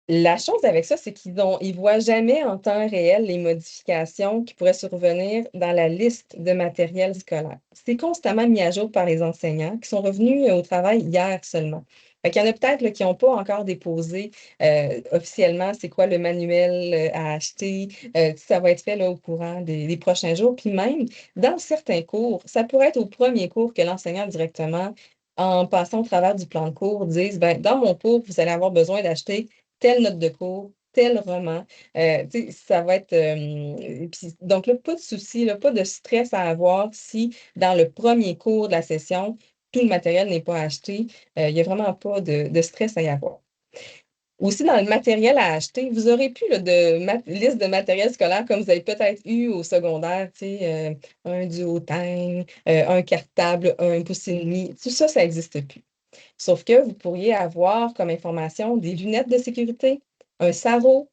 La chose avec ça, c'est qu'ils ne voient jamais en temps réel les modifications qui pourraient survenir dans la liste de matériel scolaire. C'est constamment mis à jour par les enseignants qui sont revenus au travail hier seulement. Fait qu'il y en a peut-être là, qui n'ont pas encore déposé officiellement c'est quoi le manuel à acheter. Ça va être fait là, au courant des prochains jours. Puis même, dans certains cours, ça pourrait être au premier cours que l'enseignant directement, en passant au travers du plan de cours, dise, ben, dans mon cours, vous allez avoir besoin d'acheter telle note de cours, tel roman. Ça va être. Donc là, pas de souci, là, pas de stress à avoir si dans le premier cours de la session, tout le matériel n'est pas acheté. Il n'y a vraiment pas de stress à y avoir. Aussi, dans le matériel à acheter, vous aurez plus là, liste de matériel scolaire comme vous avez peut-être eu au secondaire, un duotime, un cartable, un pouce et demi. Tout ça, ça n'existe plus. Sauf que vous pourriez avoir comme information des lunettes de sécurité, un sarrau,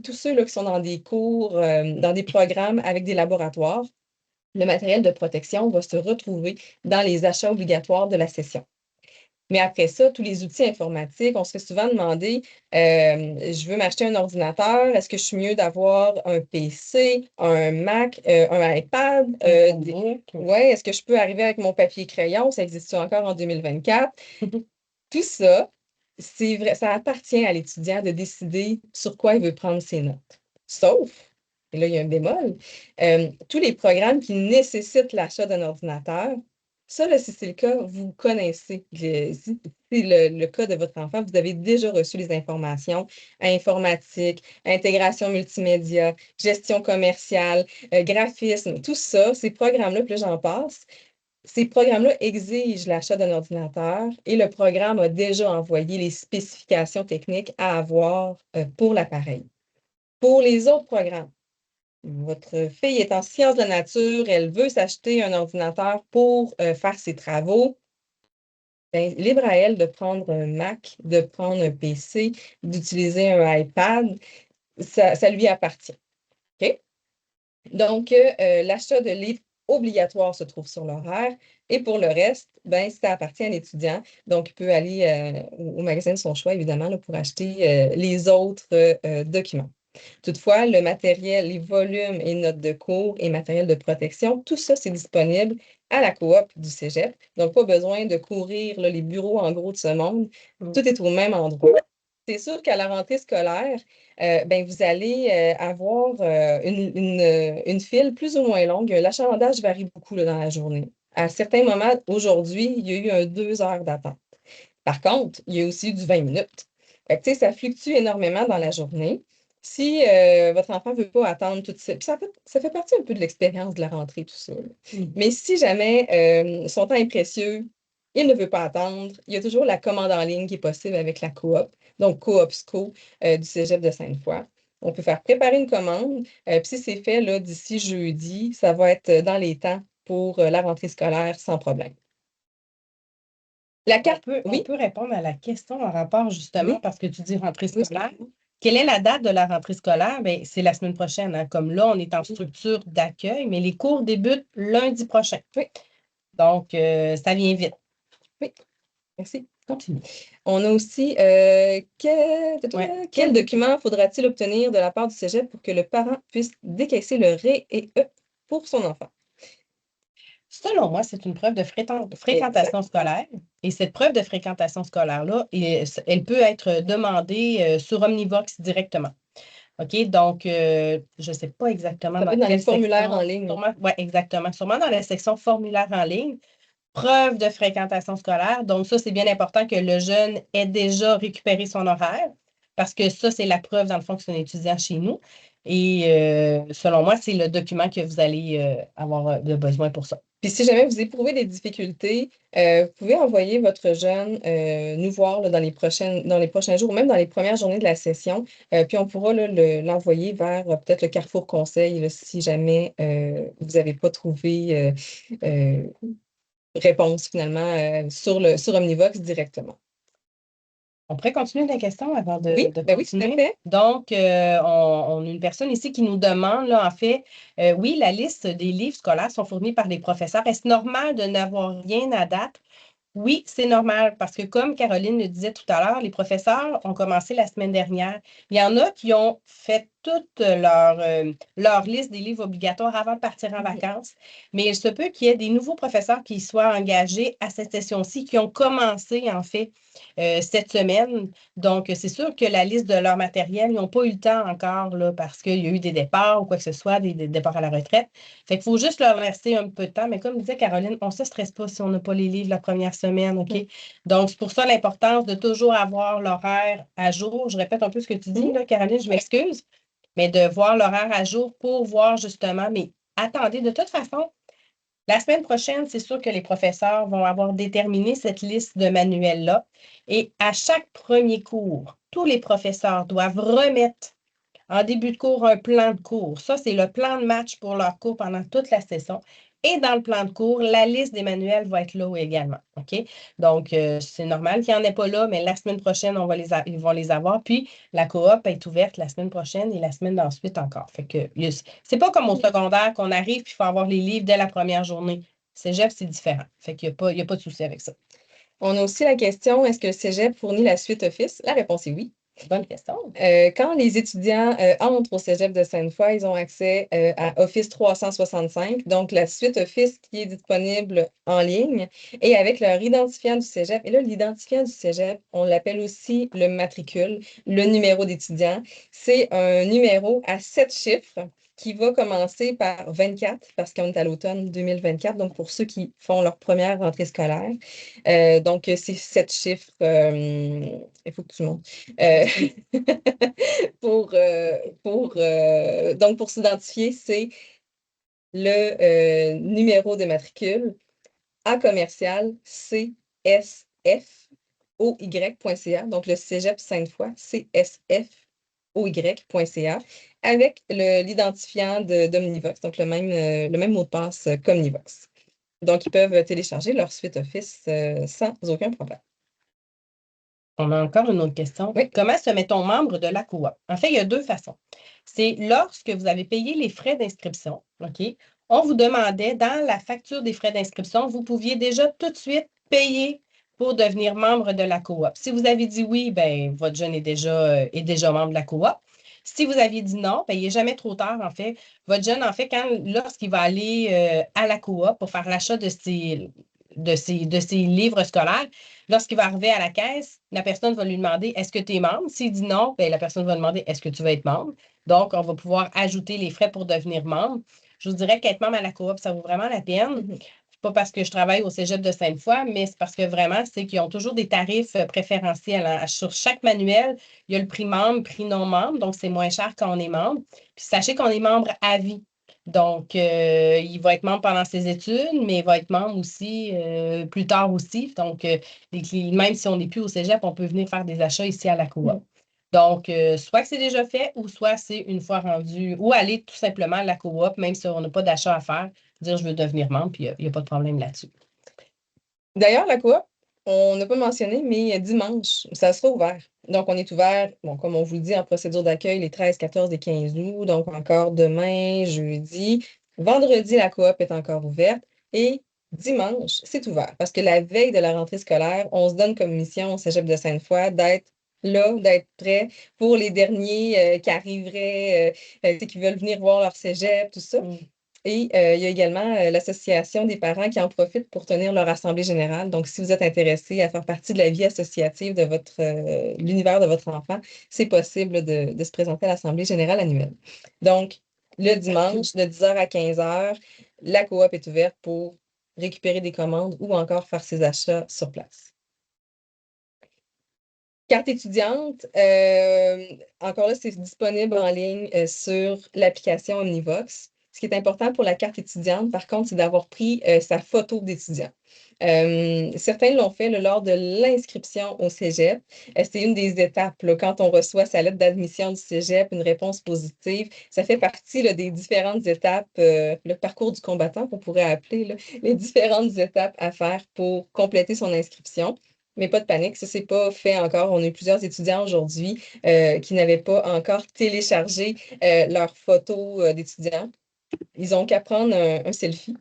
tous ceux là, qui sont dans des cours, dans des programmes avec des laboratoires. Le matériel de protection va se retrouver dans les achats obligatoires de la session. Mais après ça, tous les outils informatiques, on se fait souvent demander, je veux m'acheter un ordinateur, est-ce que je suis mieux d'avoir un PC, un Mac, un iPad? Ouais, est-ce que je peux arriver avec mon papier crayon? Ça existe encore en 2024? Tout ça, c'est vrai, ça appartient à l'étudiant de décider sur quoi il veut prendre ses notes. Sauf, et là, il y a un bémol, tous les programmes qui nécessitent l'achat d'un ordinateur, ça, là, si c'est le cas, vous connaissez. Si c'est le cas de votre enfant, vous avez déjà reçu les informations informatique, intégration multimédia, gestion commerciale, graphisme, tout ça, ces programmes-là, puis là, j'en passe. Ces programmes-là exigent l'achat d'un ordinateur et le programme a déjà envoyé les spécifications techniques à avoir pour l'appareil. Pour les autres programmes, votre fille est en sciences de la nature, elle veut s'acheter un ordinateur pour faire ses travaux. Bien, libre à elle de prendre un Mac, de prendre un PC, d'utiliser un iPad, ça lui appartient. OK? Donc, l'achat de livres obligatoires se trouve sur l'horaire et pour le reste, ben, ça appartient à l'étudiant. Donc, il peut aller au magasin de son choix, évidemment, là, pour acheter les autres documents. Toutefois, le matériel, les volumes et notes de cours et matériel de protection, tout ça, c'est disponible à la coop du Cégep. Donc, pas besoin de courir là, les bureaux en gros de ce monde. Tout est au même endroit. C'est sûr qu'à la rentrée scolaire, ben, vous allez avoir une file plus ou moins longue. L'achalandage varie beaucoup là, dans la journée. À certains moments, aujourd'hui, il y a eu 2 heures d'attente. Par contre, il y a aussi eu du 20 minutes. Fait que, ça fluctue énormément dans la journée. Si votre enfant ne veut pas attendre tout ça, puis ça fait partie un peu de l'expérience de la rentrée, tout ça. Mais si jamais son temps est précieux, il ne veut pas attendre, il y a toujours la commande en ligne qui est possible avec la coop, donc Coopsco du Cégep de Sainte-Foy. On peut faire préparer une commande, puis si c'est fait là, d'ici jeudi, ça va être dans les temps pour la rentrée scolaire sans problème. La carte, On peut répondre à la question en rapport justement, Oui. parce que tu dis rentrée scolaire. Quelle est la date de la rentrée scolaire? Bien, c'est la semaine prochaine, hein. Comme là, on est en structure d'accueil, mais les cours débutent lundi prochain. Oui. Donc, ça vient vite. Oui. Merci. Continue. On a aussi quel document faudra-t-il obtenir de la part du Cégep pour que le parent puisse décaisser le RE et E pour son enfant? Selon moi, c'est une preuve de fréquentation scolaire. Et cette preuve de fréquentation scolaire-là, elle peut être demandée sur Omnivox directement. OK? Donc, je ne sais pas exactement Ça peut être dans les formulaires en ligne. Oui, exactement. Sûrement dans la section formulaire en ligne. Preuve de fréquentation scolaire. Donc, ça, c'est bien important que le jeune ait déjà récupéré son horaire parce que ça, c'est la preuve, dans le fond, que c'est un étudiant chez nous. Et selon moi, c'est le document que vous allez avoir de besoin pour ça. Puis si jamais vous éprouvez des difficultés, vous pouvez envoyer votre jeune nous voir là, dans les prochains jours ou même dans les premières journées de la session. Puis on pourra là, l'envoyer vers peut-être le Carrefour Conseil là, si jamais vous n'avez pas trouvé réponse finalement sur Omnivox directement. On pourrait continuer la question avant Oui, de ben oui, tout à continuer. fait. Donc, on a une personne ici qui nous demande, là, en fait, oui, la liste des livres scolaires sont fournis par les professeurs. Est-ce normal de n'avoir rien à date? Oui, c'est normal parce que comme Caroline le disait tout à l'heure, les professeurs ont commencé la semaine dernière. Il y en a qui ont fait toute leur liste des livres obligatoires avant de partir en vacances, mais il se peut qu'il y ait des nouveaux professeurs qui soient engagés à cette session-ci, qui ont commencé en fait cette semaine. Donc, c'est sûr que la liste de leur matériel, ils n'ont pas eu le temps encore là, parce qu'il y a eu des départs ou quoi que ce soit, des départs à la retraite. Fait qu'il faut juste leur laisser un peu de temps. Mais comme disait Caroline, on ne se stresse pas si on n'a pas les livres la première semaine, OK? Donc, c'est pour ça l'importance de toujours avoir l'horaire à jour. Je répète un peu ce que tu dis, là, Caroline, je m'excuse, mais de voir l'horaire à jour pour voir justement, mais attendez, de toute façon, la semaine prochaine, c'est sûr que les professeurs vont avoir déterminé cette liste de manuels-là. Et à chaque premier cours, tous les professeurs doivent remettre en début de cours, un plan de cours. Ça, c'est le plan de match pour leur cours pendant toute la session. Et dans le plan de cours, la liste des manuels va être là également. OK? Donc, c'est normal qu'il n'y en ait pas là, mais la semaine prochaine, ils vont les avoir. Puis, la coop est ouverte la semaine prochaine et la semaine d'ensuite encore. Fait que c'est pas comme au secondaire qu'on arrive puis il faut avoir les livres dès la première journée. Cégep, c'est différent. Fait qu'il n'y a pas de souci avec ça. On a aussi la question, est-ce que le Cégep fournit la suite Office? La réponse est oui. Bonne question. Quand les étudiants entrent au Cégep de Sainte-Foy, ils ont accès à Office 365, donc la suite Office qui est disponible en ligne et avec leur identifiant du Cégep. Et là, l'identifiant du Cégep, on l'appelle aussi le matricule, le numéro d'étudiant. C'est un numéro à 7 chiffres qui va commencer par 24 parce qu'on est à l'automne 2024, donc pour ceux qui font leur première rentrée scolaire. Donc, c'est 7 chiffres. Il faut que tu montes. Donc, pour s'identifier, c'est le numéro de matricule à commercial csfoy.ca. Donc, le Cégep Sainte-Foy, csfoy.ca, avec l'identifiant d'Omnivox, donc le même mot de passe qu'Omnivox. Donc, ils peuvent télécharger leur suite Office sans aucun problème. On a encore une autre question. Oui. Comment se met-on membre de la coop? En fait, il y a deux façons. C'est lorsque vous avez payé les frais d'inscription, OK? On vous demandait dans la facture des frais d'inscription, vous pouviez déjà tout de suite payer pour devenir membre de la coop. Si vous avez dit oui, ben votre jeune est déjà membre de la coop. Si vous aviez dit non, ben, il n'est jamais trop tard, en fait. Votre jeune, en fait, lorsqu'il va aller à la coop pour faire l'achat de ses livres scolaires, lorsqu'il va arriver à la caisse, la personne va lui demander est-ce que tu es membre? S'il dit non, bien, la personne va demander est-ce que tu veux être membre? Donc, on va pouvoir ajouter les frais pour devenir membre. Je vous dirais qu'être membre à la coop, ça vaut vraiment la peine. C'est pas parce que je travaille au Cégep de Sainte-Foy, mais c'est parce que vraiment, c'est qu'ils ont toujours des tarifs préférentiels. Sur chaque manuel, il y a le prix membre, prix non membre, donc c'est moins cher quand on est membre. Puis sachez qu'on est membre à vie. Donc, il va être membre pendant ses études, mais il va être membre aussi plus tard aussi. Donc, même si on n'est plus au Cégep, on peut venir faire des achats ici à la coop. Donc, soit que c'est déjà fait ou soit c'est une fois rendu, ou aller tout simplement à la coop, même si on n'a pas d'achat à faire, dire je veux devenir membre, puis il n'y a pas de problème là-dessus. D'ailleurs, la coop, on n'a pas mentionné, mais dimanche, ça sera ouvert. Donc, on est ouvert, bon, comme on vous le dit, en procédure d'accueil les 13, 14 et 15 août. Donc, encore demain, jeudi. Vendredi, la coop est encore ouverte. Et dimanche, c'est ouvert. Parce que la veille de la rentrée scolaire, on se donne comme mission au Cégep de Sainte-Foy d'être là, d'être prêt pour les derniers qui arriveraient, qui veulent venir voir leur cégep, tout ça. Et il y a également l'Association des parents qui en profitent pour tenir leur assemblée générale. Donc, si vous êtes intéressé à faire partie de la vie associative de l'univers de votre enfant, c'est possible de se présenter à l'assemblée générale annuelle. Donc, le dimanche, de 10h à 15h, la coop est ouverte pour récupérer des commandes ou encore faire ses achats sur place. Carte étudiante, encore là, c'est disponible en ligne sur l'application Omnivox. Ce qui est important pour la carte étudiante, par contre, c'est d'avoir pris sa photo d'étudiant. Certains l'ont fait lors de l'inscription au Cégep. C'est une des étapes. Quand on reçoit sa lettre d'admission du Cégep, une réponse positive, ça fait partie des différentes étapes, le parcours du combattant qu'on pourrait appeler, les différentes étapes à faire pour compléter son inscription. Mais pas de panique, ça, c'est pas fait encore. On a eu plusieurs étudiants aujourd'hui qui n'avaient pas encore téléchargé leurs photos d'étudiants. Ils ont qu'à prendre un selfie.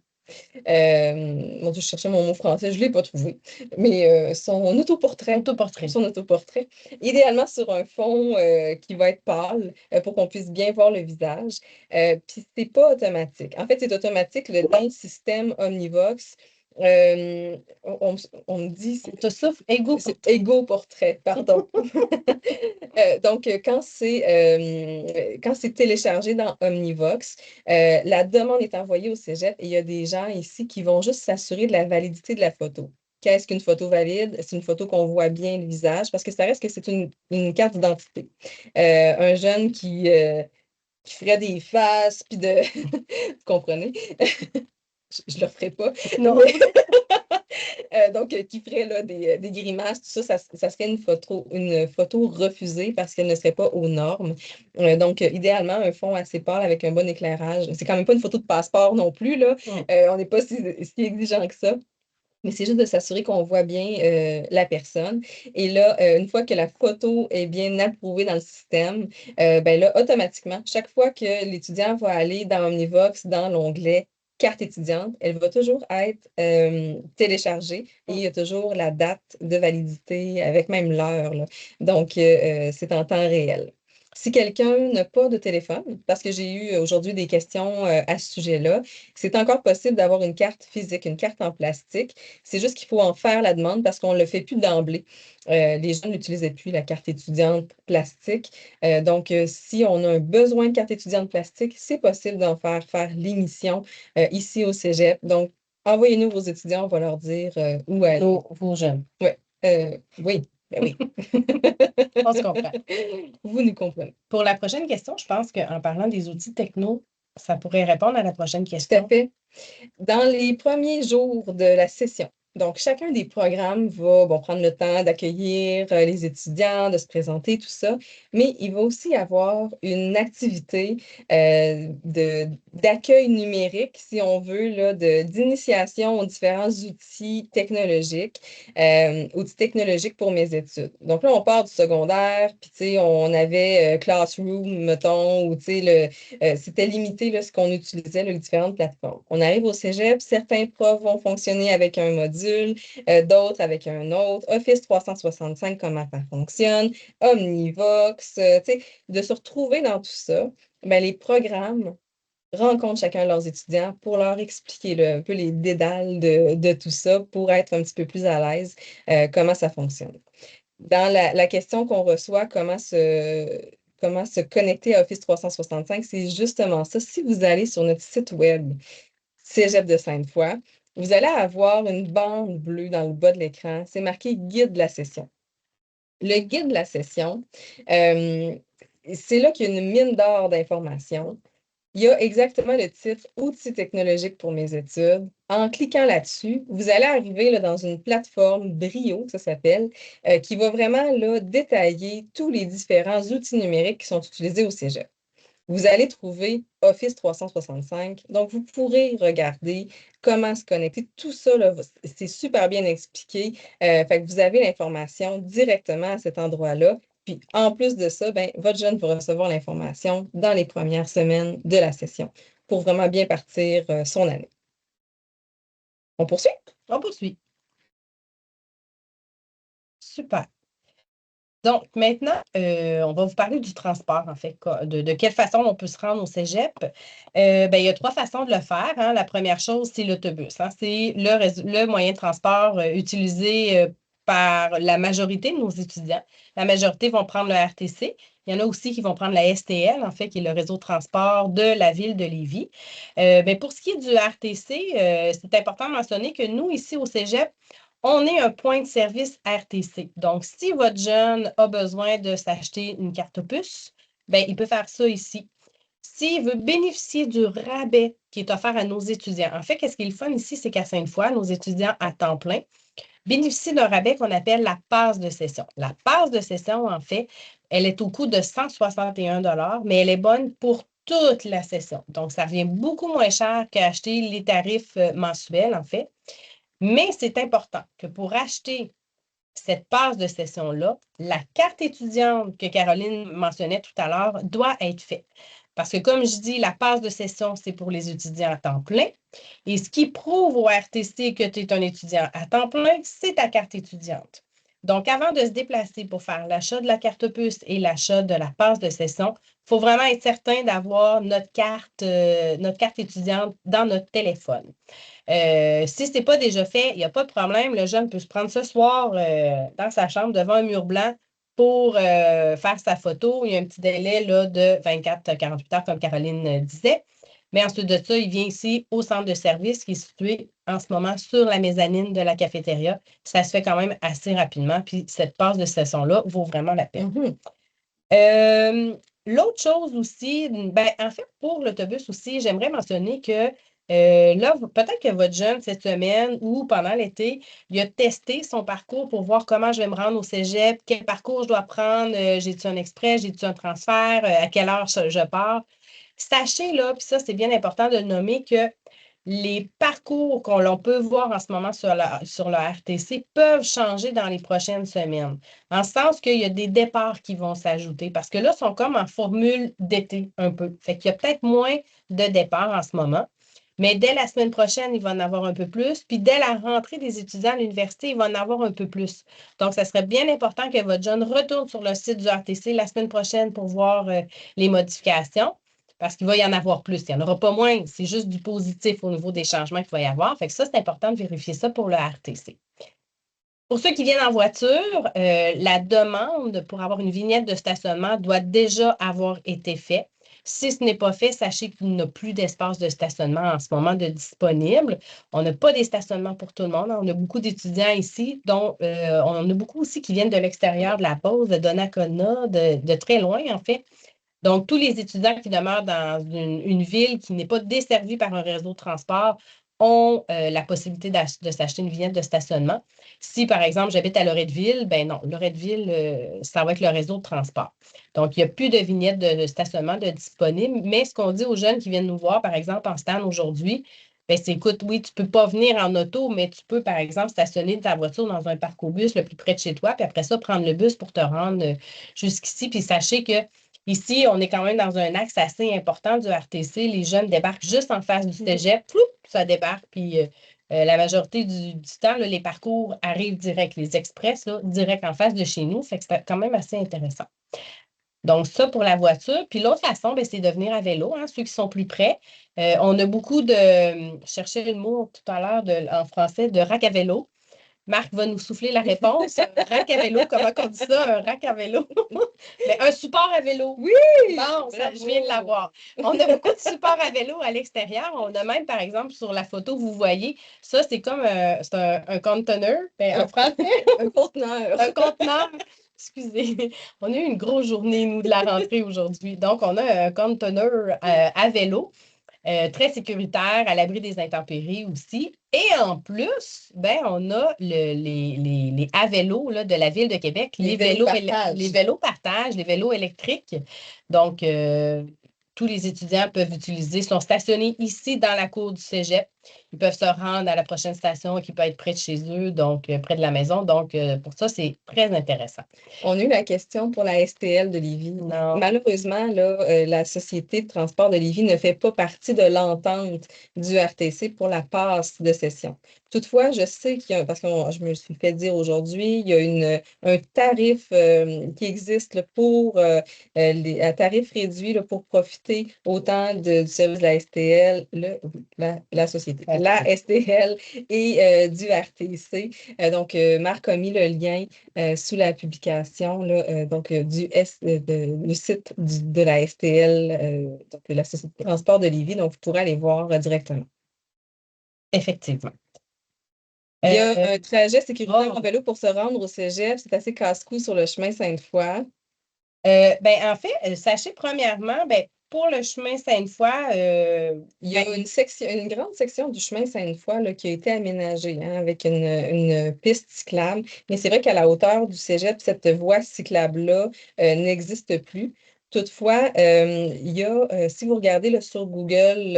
Mon Dieu, je cherchais mon mot français, je ne l'ai pas trouvé. Mais son autoportrait. Autoportrait. Son autoportrait. Idéalement sur un fond qui va être pâle pour qu'on puisse bien voir le visage. Puis c'est pas automatique. En fait, c'est automatique dans le système Omnivox. On me dit Ça souffle ego. c'est ego portrait, pardon. Donc, quand c'est téléchargé dans Omnivox, la demande est envoyée au cégep et il y a des gens ici qui vont juste s'assurer de la validité de la photo. Qu'est-ce qu'une photo valide? C'est une photo qu'on voit bien le visage parce que ça reste que c'est une carte d'identité. Un jeune qui ferait des faces, puis de... Vous comprenez? Je ne le referai pas. Non. Mais... donc, qui ferait là, des grimaces, tout ça, ça serait une photo refusée parce qu'elle ne serait pas aux normes. Donc, idéalement, un fond assez pâle avec un bon éclairage. C'est quand même pas une photo de passeport non plus, là. On n'est pas si exigeant que ça. Mais c'est juste de s'assurer qu'on voit bien la personne. Et là, une fois que la photo est bien approuvée dans le système, ben là, automatiquement, chaque fois que l'étudiant va aller dans Omnivox, dans l'onglet carte étudiante, elle va toujours être téléchargée et il y a toujours la date de validité avec même l'heure, là. Donc, c'est en temps réel. Si quelqu'un n'a pas de téléphone, parce que j'ai eu aujourd'hui des questions à ce sujet-là, c'est encore possible d'avoir une carte physique, une carte en plastique. C'est juste qu'il faut en faire la demande parce qu'on ne le fait plus d'emblée. Les gens n'utilisaient plus la carte étudiante plastique. Donc, si on a un besoin de carte étudiante plastique, c'est possible d'en faire l'émission ici au Cégep. Donc, envoyez-nous vos étudiants, on va leur dire où aller. Vos jeunes. Ouais. Oui, ben oui. On se comprend. Vous nous comprenez. Pour la prochaine question, je pense qu'en parlant des outils techno, ça pourrait répondre à la prochaine Tout à question. fait. Dans les premiers jours de la session, donc chacun des programmes va prendre le temps d'accueillir les étudiants, de se présenter, tout ça, mais il va aussi avoir une activité d'accueil numérique, si on veut, là, d'initiation aux différents outils technologiques pour mes études. Donc là, on part du secondaire, puis tu sais, on avait Classroom, mettons, ou tu sais, c'était limité là, ce qu'on utilisait, là, les différentes plateformes. On arrive au cégep, certains profs vont fonctionner avec un module, d'autres avec un autre. Office 365, comment ça fonctionne, Omnivox, tu sais, de se retrouver dans tout ça, ben, les programmes rencontrent chacun de leurs étudiants pour leur expliquer là, un peu les dédales de tout ça pour être un petit peu plus à l'aise comment ça fonctionne. Dans la question qu'on reçoit, comment se connecter à Office 365, c'est justement ça. Si vous allez sur notre site web, Cégep de Sainte-Foy, vous allez avoir une bande bleue dans le bas de l'écran. C'est marqué Guide de la session. Le guide de la session, c'est là qu'il y a une mine d'or d'informations. Il y a exactement le titre Outils technologiques pour mes études. En cliquant là-dessus, vous allez arriver là, dans une plateforme Brio, ça s'appelle, qui va vraiment là, détailler tous les différents outils numériques qui sont utilisés au Cégep. Vous allez trouver Office 365, donc vous pourrez regarder comment se connecter. Tout ça, là, c'est super bien expliqué. Fait que vous avez l'information directement à cet endroit-là. Puis, en plus de ça, ben, votre jeune va recevoir l'information dans les premières semaines de la session pour vraiment bien partir son année. On poursuit? On poursuit. Super. Donc, maintenant, on va vous parler du transport, en fait, de quelle façon on peut se rendre au cégep. Ben, il y a 3 façons de le faire, hein. La première chose, c'est l'autobus, hein. C'est le moyen de transport utilisé par la majorité de nos étudiants. La majorité vont prendre le RTC. Il y en a aussi qui vont prendre la STL, en fait, qui est le réseau de transport de la ville de Lévis. Ben, pour ce qui est du RTC, c'est important de mentionner que nous, ici au cégep, on est un point de service RTC. Donc, si votre jeune a besoin de s'acheter une carte puce, ben, il peut faire ça ici. S'il veut bénéficier du rabais qui est offert à nos étudiants, en fait, qu'est-ce qui est le fun ici, c'est qu'à Sainte-Foy, nos étudiants à temps plein bénéficient d'un rabais qu'on appelle la passe de session. La passe de session, en fait, elle est au coût de 161 mais elle est bonne pour toute la session. Donc, ça revient beaucoup moins cher qu'acheter les tarifs mensuels, en fait. Mais c'est important que pour acheter cette passe de session-là, la carte étudiante que Caroline mentionnait tout à l'heure doit être faite. Parce que comme je dis, la passe de session, c'est pour les étudiants à temps plein. Et ce qui prouve au RTC que tu es un étudiant à temps plein, c'est ta carte étudiante. Donc, avant de se déplacer pour faire l'achat de la carte puce et l'achat de la passe de session, il faut vraiment être certain d'avoir notre carte étudiante dans notre téléphone. Si ce n'est pas déjà fait, il n'y a pas de problème. Le jeune peut se prendre ce soir dans sa chambre devant un mur blanc pour faire sa photo. Il y a un petit délai là, de 24-48 heures, comme Caroline disait. Mais ensuite de ça, il vient ici au centre de service qui est situé en ce moment sur la mezzanine de la cafétéria. Ça se fait quand même assez rapidement. Puis cette passe de session-là vaut vraiment la peine. L'autre chose aussi, ben, en fait, pour l'autobus aussi, j'aimerais mentionner que là, peut-être que votre jeune, cette semaine ou pendant l'été, il a testé son parcours pour voir comment je vais me rendre au cégep, quel parcours je dois prendre, j'ai-tu un express, j'ai-tu un transfert, à quelle heure je pars. Sachez là, puis ça, c'est bien important de le nommer, que les parcours qu'on peut voir en ce moment sur le RTC peuvent changer dans les prochaines semaines, en ce sens qu'il y a des départs qui vont s'ajouter, parce que là, ils sont comme en formule d'été un peu. Fait qu'il y a peut-être moins de départs en ce moment, mais dès la semaine prochaine, il va en avoir un peu plus, puis dès la rentrée des étudiants à l'université, il va en avoir un peu plus. Donc, ça serait bien important que votre jeune retourne sur le site du RTC la semaine prochaine pour voir les modifications. Parce qu'il va y en avoir plus. Il n'y en aura pas moins. C'est juste du positif au niveau des changements qu'il va y avoir. Fait que ça, c'est important de vérifier ça pour le RTC. Pour ceux qui viennent en voiture, la demande pour avoir une vignette de stationnement doit déjà avoir été faite. Si ce n'est pas fait, sachez qu'il n'y a plus d'espace de stationnement en ce moment de disponible. On n'a pas des stationnements pour tout le monde. On a beaucoup d'étudiants ici, dont on a beaucoup aussi qui viennent de l'extérieur de la pause, de Donnacona, de très loin en fait. Donc, tous les étudiants qui demeurent dans une ville qui n'est pas desservie par un réseau de transport ont la possibilité de s'acheter une vignette de stationnement. Si, par exemple, j'habite à Loretteville, ben non, Loretteville, ça va être le réseau de transport. Donc, il n'y a plus de vignette de stationnement de disponible, mais ce qu'on dit aux jeunes qui viennent nous voir, par exemple, en stand aujourd'hui, ben, c'est écoute, oui, tu ne peux pas venir en auto, mais tu peux, par exemple, stationner ta voiture dans un parc-au-bus le plus près de chez toi, puis après ça, prendre le bus pour te rendre jusqu'ici. Puis sachez que ici, on est quand même dans un axe assez important du RTC. Les jeunes débarquent juste en face du cégep. Ploup, ça débarque. Puis la majorité du temps, là, les parcours arrivent direct. Les express, là, direct en face de chez nous. Fait que c'est quand même assez intéressant. Donc, ça pour la voiture. Puis l'autre façon, ben, c'est de venir à vélo, hein, ceux qui sont plus près. On a beaucoup de, je cherchais le mot tout à l'heure en français, de rack à vélo. Marc va nous souffler la réponse. Un rack à vélo, comment on dit ça? Un rack à vélo? Mais un support à vélo. Oui! Bon, je viens de l'avoir. On a beaucoup de supports à vélo à l'extérieur. On a même, par exemple, sur la photo, vous voyez, ça, c'est comme c'est un conteneur. Ben, en français, Un conteneur. un conteneur. Excusez, on a eu une grosse journée, nous, de la rentrée aujourd'hui. Donc, on a un conteneur à vélo. Très sécuritaire, à l'abri des intempéries aussi. Et en plus, ben, on a les à vélo là, de la Ville de Québec, Les vélos partage. les vélos partage, les vélos électriques. Donc, tous les étudiants peuvent utiliser, sont stationnés ici dans la cour du cégep. Ils peuvent se rendre à la prochaine station qui peut être près de chez eux, donc près de la maison. Donc, pour ça, c'est très intéressant. On a eu la question pour la STL de Lévis. Non. Malheureusement, là, la Société de transport de Lévis ne fait pas partie de l'entente du RTC pour la passe de session. Toutefois, je sais qu'il y a, parce que je me suis fait dire aujourd'hui, il y a un tarif qui existe là, pour un tarif réduit là, pour profiter autant du service de la STL, la Société, la STL et du RTC. Donc, Marc a mis le lien sous la publication là, donc, le site de la STL, donc de la Société de transport de Lévis. Donc, vous pourrez aller voir directement. Effectivement. Il y a un trajet sécuritaire en vélo pour se rendre au cégep. C'est assez casse-cou sur le chemin Sainte-Foy. Ben, en fait, sachez premièrement, ben, pour le chemin Sainte-Foy, il y a une grande section du chemin Sainte-Foy là, qui a été aménagée hein, avec une piste cyclable. Mais c'est vrai qu'à la hauteur du cégep, cette voie cyclable-là n'existe plus. Toutefois, il y a, si vous regardez là, sur Google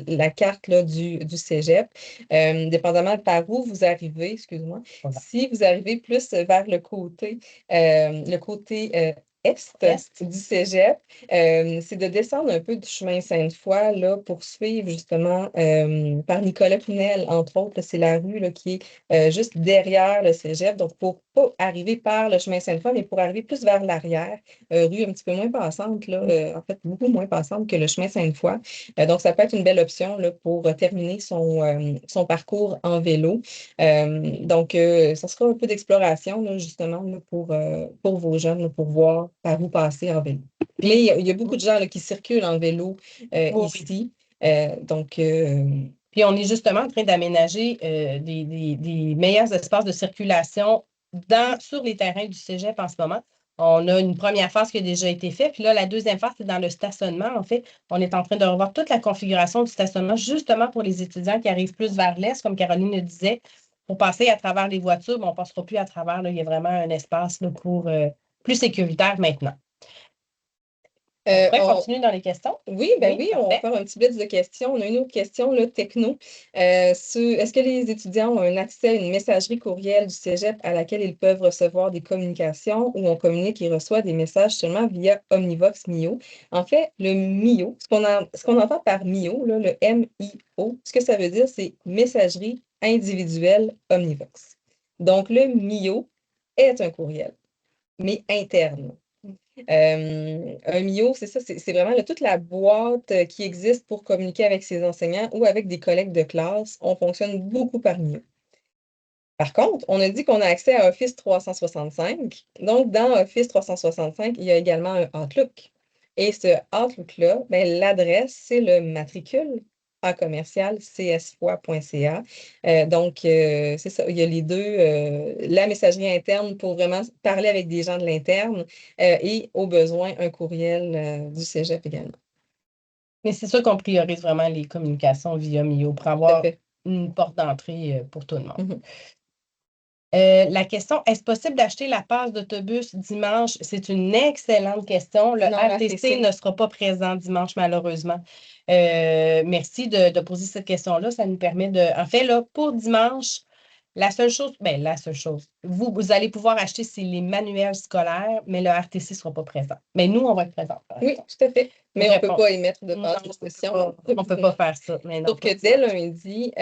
la carte là, du cégep, dépendamment par où vous arrivez, excuse-moi, Voilà. si vous arrivez plus vers le côté est Est. du cégep, c'est de descendre un peu du chemin Sainte-Foy là, pour suivre justement par Nicolas Pinel, entre autres. Là, c'est la rue là, qui est juste derrière le cégep. Donc, pour pas arriver par le chemin Sainte-Foy, mais pour arriver plus vers l'arrière, rue un petit peu moins passante, là, en fait, beaucoup moins passante que le chemin Sainte-Foy. Donc, ça peut être une belle option là, pour terminer son parcours en vélo. Donc, ça sera un peu d'exploration, là, justement, là, pour vos jeunes, là, pour voir par où passer en vélo. Mais il y a beaucoup de gens là, qui circulent en vélo Oui. ici. Donc, Puis on est justement en train d'aménager des meilleurs espaces de circulation sur les terrains du cégep en ce moment. On a une première phase qui a déjà été faite, puis là, la deuxième phase, c'est dans le stationnement. En fait, on est en train de revoir toute la configuration du stationnement, justement pour les étudiants qui arrivent plus vers l'est, comme Caroline le disait, pour passer à travers les voitures, mais on ne passera plus à travers. Là, il y a vraiment un espace là, pour plus sécuritaire maintenant. On pourrait continuer dans les questions? Oui, on va parfait. faire un petit blitz de questions. On a une autre question, là, techno. Est-ce que les étudiants ont un accès à une messagerie courriel du cégep à laquelle ils peuvent recevoir des communications ou on communique et reçoit des messages seulement via Omnivox Mio? En fait, le Mio, ce qu'on entend par Mio, là, le M-I-O, ce que ça veut dire, c'est messagerie individuelle Omnivox. Donc, le Mio est un courriel, mais interne. Un MIO, c'est ça, c'est vraiment là, toute la boîte qui existe pour communiquer avec ses enseignants ou avec des collègues de classe. On fonctionne beaucoup par MIO. Par contre, on a dit qu'on a accès à Office 365. Donc, dans Office 365, il y a également un Outlook. Et ce Outlook-là, ben, l'adresse, c'est le matricule en commercial csfoy.ca. Donc, c'est ça, il y a les deux, la messagerie interne pour vraiment parler avec des gens de l'interne et au besoin, un courriel du cégep également. Mais c'est sûr qu'on priorise vraiment les communications via Mio pour avoir une porte d'entrée pour tout le monde. La question, est-ce possible d'acheter la passe d'autobus dimanche? C'est une excellente question. Le RTC ne sera pas présent dimanche, malheureusement. Merci de poser cette question-là. Ça nous permet de... En fait, là, pour dimanche, la seule chose, vous allez pouvoir acheter, c'est les manuels scolaires, mais le RTC ne sera pas présent. Mais nous, on va être présents. Oui, tout à fait. Mais on ne peut pas émettre de passe de session. On ne peut pas faire ça. Sauf que dès lundi,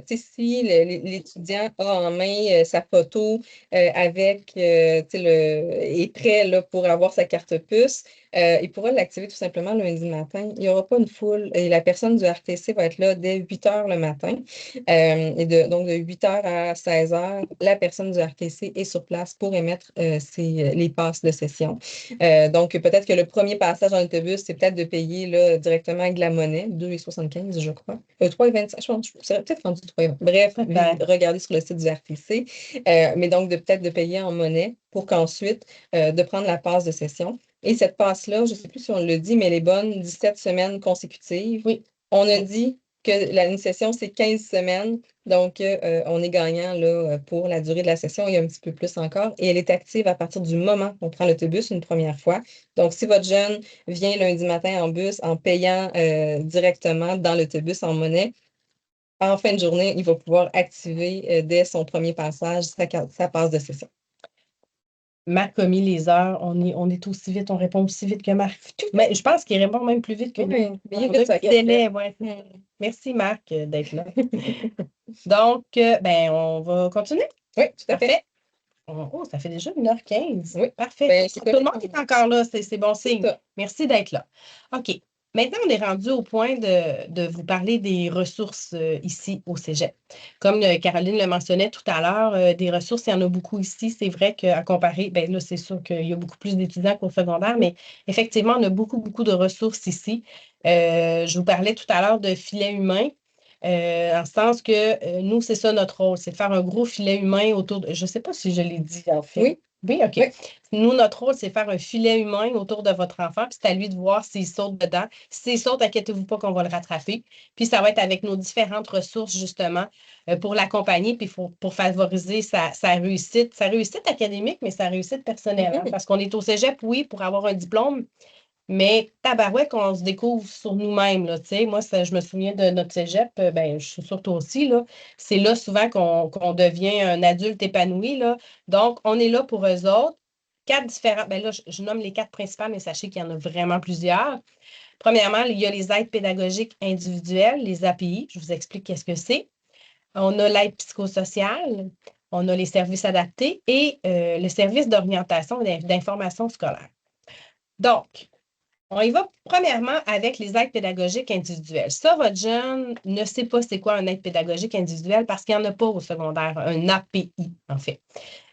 si l'étudiant a en main sa photo avec est prêt là, pour avoir sa carte puce, il pourra l'activer tout simplement lundi matin. Il n'y aura pas une foule et la personne du RTC va être là dès 8 heures le matin. Donc, de 8 heures à 16 heures, la personne du RTC est sur place pour émettre les passes de session. Donc, peut-être que le premier passage en autobus, c'est peut-être de payer là, directement avec de la monnaie, 2,75 je crois. 3,25, je pense, c'est peut-être rendu 3,20. Bref, regardez sur le site du RTC. Mais donc, peut-être de payer en monnaie pour qu'ensuite, de prendre la passe de session. Et cette passe-là, je ne sais plus si on le dit, mais elle est bonne 17 semaines consécutives. Oui. On a dit que une session, c'est 15 semaines. Donc, on est gagnant là, pour la durée de la session et un petit peu plus encore. Et elle est active à partir du moment qu'on prend l'autobus une première fois. Donc, si votre jeune vient lundi matin en bus en payant directement dans l'autobus en monnaie, en fin de journée, il va pouvoir activer dès son premier passage sa passe de session. Marc a mis les heures. On est aussi vite, on répond aussi vite que Marc. Mais je pense qu'il répond même plus vite que nous. Délai, ouais. Merci Marc d'être là. Donc, on va continuer. Oui, tout à fait. Oh, ça fait déjà 1h15. Oui, parfait. Tout le monde est encore là, c'est bon signe. Merci d'être là. OK. Maintenant, on est rendu au point de vous parler des ressources ici au cégep. Comme Caroline le mentionnait tout à l'heure, des ressources, il y en a beaucoup ici. C'est vrai qu'à comparer, là, c'est sûr qu'il y a beaucoup plus d'étudiants qu'au secondaire, mais effectivement, on a beaucoup, beaucoup de ressources ici. Je vous parlais tout à l'heure de filets humains. En ce sens que nous, c'est ça notre rôle, c'est de faire un gros filet humain autour de... Je ne sais pas si je l'ai dit, en fait. Oui, Oui, OK. Oui. Nous, notre rôle, c'est faire un filet humain autour de votre enfant, puis c'est à lui de voir s'il saute dedans. S'il saute, inquiétez-vous pas qu'on va le rattraper. Puis ça va être avec nos différentes ressources, justement, pour l'accompagner, puis pour favoriser sa réussite académique, mais sa réussite personnelle. Hein, parce qu'on est au cégep, oui, pour avoir un diplôme, mais tabarouette, qu'on se découvre sur nous-mêmes, là, tu sais. Moi, je me souviens de notre cégep, ben, je suis sûre toi aussi, là. C'est là souvent qu'on devient un adulte épanoui, là. Donc, on est là pour eux autres. Quatre différents, ben là, je nomme les quatre principales, mais sachez qu'il y en a vraiment plusieurs. Premièrement, il y a les aides pédagogiques individuelles, les API. Je vous explique qu'est-ce que c'est. On a l'aide psychosociale, on a les services adaptés et le service d'orientation et d'information scolaire. Donc, on y va premièrement avec les aides pédagogiques individuelles. Ça, votre jeune ne sait pas c'est quoi une aide pédagogique individuelle parce qu'il n'y en a pas au secondaire, un API, en fait.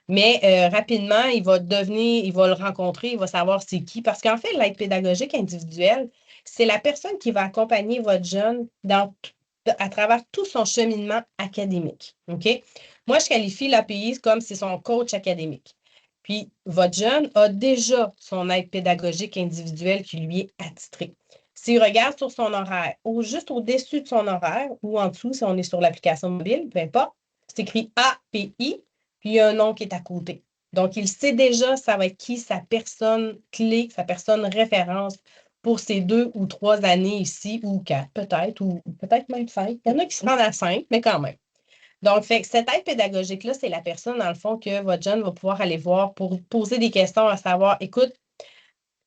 Mais rapidement, il va le rencontrer, il va savoir c'est qui. Parce qu'en fait, l'aide pédagogique individuelle, c'est la personne qui va accompagner votre jeune à travers tout son cheminement académique. OK? Moi, je qualifie l'API comme c'est son coach académique. Puis, votre jeune a déjà son aide pédagogique individuelle qui lui est attitrée. S'il regarde sur son horaire, ou juste au-dessus de son horaire, ou en dessous, si on est sur l'application mobile, peu importe, c'est écrit API, puis il y a un nom qui est à côté. Donc, il sait déjà ça va être qui sa personne clé, sa personne référence pour ces 2 ou 3 années ici, ou 4 peut-être, ou peut-être même 5. Il y en a qui se rendent à 5, mais quand même. Donc, fait que cette aide pédagogique-là, c'est la personne, dans le fond, que votre jeune va pouvoir aller voir pour poser des questions à savoir, écoute,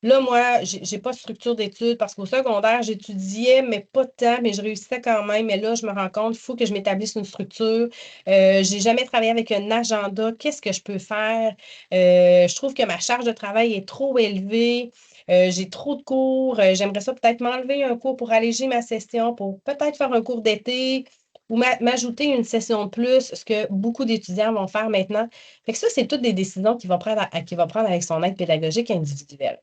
là, moi, j'ai pas de structure d'études parce qu'au secondaire, j'étudiais, mais pas tant, mais je réussissais quand même. Mais là, je me rends compte, il faut que je m'établisse une structure. J'ai jamais travaillé avec un agenda. Qu'est-ce que je peux faire? Je trouve que ma charge de travail est trop élevée. J'ai trop de cours. J'aimerais ça peut-être m'enlever un cours pour alléger ma session, pour peut-être faire un cours d'été ou m'ajouter une session de plus, ce que beaucoup d'étudiants vont faire maintenant. Fait que ça, c'est toutes des décisions qu'il va prendre avec son aide pédagogique individuelle.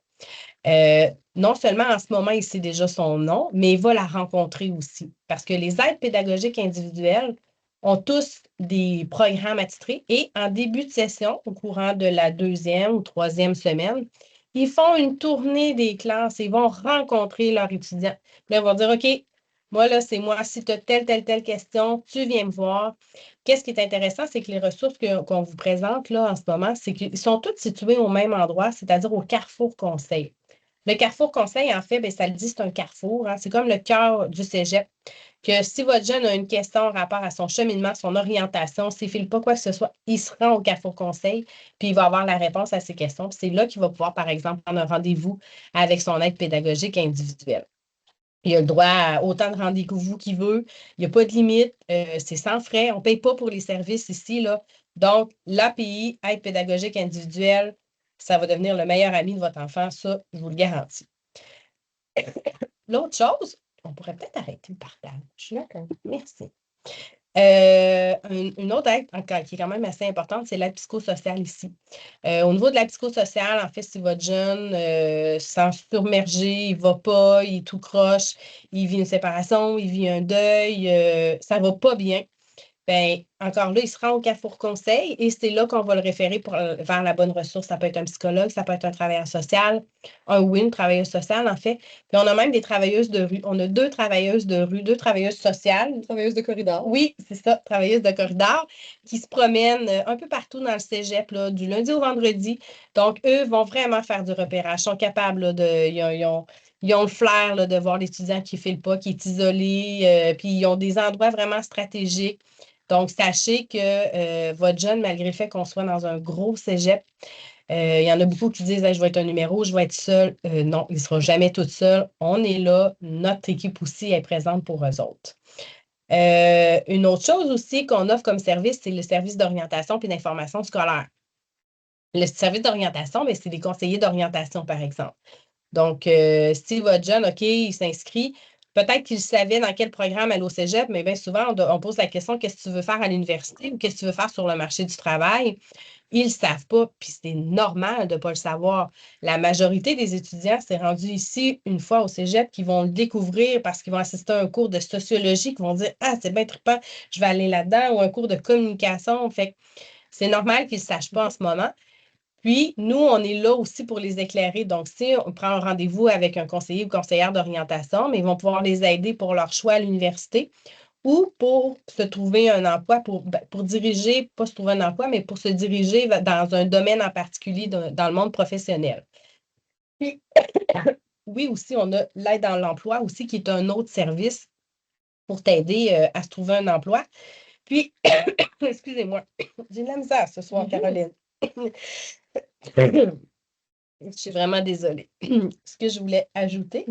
Non seulement en ce moment, il sait déjà son nom, mais il va la rencontrer aussi. Parce que les aides pédagogiques individuelles ont tous des programmes attitrés et en début de session, au courant de la 2e ou 3e semaine, ils font une tournée des classes et ils vont rencontrer leurs étudiants. Puis là, ils vont dire, OK, moi, là, c'est moi. Si tu as telle question, tu viens me voir. Qu'est-ce qui est intéressant, c'est que les ressources qu'on vous présente là en ce moment, c'est qu'ils sont toutes situées au même endroit, c'est-à-dire au Carrefour Conseil. Le Carrefour Conseil, en fait, bien, ça le dit, c'est un carrefour. Hein. C'est comme le cœur du cégep. Que si votre jeune a une question en rapport à son cheminement, son orientation, s'il ne file pas quoi que ce soit, il se rend au Carrefour Conseil, puis il va avoir la réponse à ses questions. Puis c'est là qu'il va pouvoir, par exemple, prendre un rendez-vous avec son aide pédagogique individuelle. Il a le droit à autant de rendez-vous qu'il veut. Il n'y a pas de limite. C'est sans frais. On ne paye pas pour les services ici, là. Donc, l'API, aide pédagogique individuelle, ça va devenir le meilleur ami de votre enfant. Ça, je vous le garantis. L'autre chose, on pourrait peut-être arrêter le partage. D'accord. Merci. Une autre aide qui est quand même assez importante, c'est l'aide psychosociale ici. Au niveau de la psychosociale, en fait, si votre jeune sent submergé, il ne va pas, il est tout croche, il vit une séparation, il vit un deuil, ça ne va pas bien, bien, encore là, il se rend au Carrefour Conseil et c'est là qu'on va le référer vers la bonne ressource. Ça peut être un psychologue, ça peut être un travailleur social, une travailleuse sociale, en fait. Puis on a même des travailleuses de rue. On a 2 travailleuses de rue, 2 travailleuses sociales. Travailleuse de corridor. Oui, c'est ça, travailleuses de corridor, qui se promènent un peu partout dans le cégep, là, du lundi au vendredi. Donc, eux vont vraiment faire du repérage. Ils sont capables là, ils ont le flair là, de voir l'étudiant qui ne file pas, qui est isolé, puis ils ont des endroits vraiment stratégiques. Donc, sachez que votre jeune, malgré le fait qu'on soit dans un gros cégep, il y en a beaucoup qui disent hey, je vais être un numéro, je vais être seul. Non, il ne sera jamais tout seul. On est là. Notre équipe aussi est présente pour eux autres. Une autre chose aussi qu'on offre comme service, c'est le service d'orientation et d'information scolaire. Le service d'orientation, c'est des conseillers d'orientation, par exemple. Donc, si votre jeune, OK, il s'inscrit, peut-être qu'il savait dans quel programme aller au cégep, mais bien souvent, on pose la question qu'est-ce que tu veux faire à l'université ou qu'est-ce que tu veux faire sur le marché du travail. Ils ne le savent pas, puis c'est normal de ne pas le savoir. La majorité des étudiants s'est rendu ici une fois au cégep qui vont le découvrir parce qu'ils vont assister à un cours de sociologie, qui vont dire ah, c'est bien trippant, je vais aller là-dedans, ou un cours de communication. Fait que c'est normal qu'ils ne sachent pas en ce moment. Puis, nous, on est là aussi pour les éclairer. Donc, si on prend un rendez-vous avec un conseiller ou conseillère d'orientation, mais ils vont pouvoir les aider pour leur choix à l'université ou pour se trouver un emploi, pour diriger, pas se trouver un emploi, mais pour se diriger dans un domaine en particulier dans le monde professionnel. Puis, oui, aussi, on a l'aide dans l'emploi aussi, qui est un autre service pour t'aider à se trouver un emploi. Puis, excusez-moi, j'ai de la misère ce soir, Caroline. Je suis vraiment désolée. Ce que je voulais ajouter,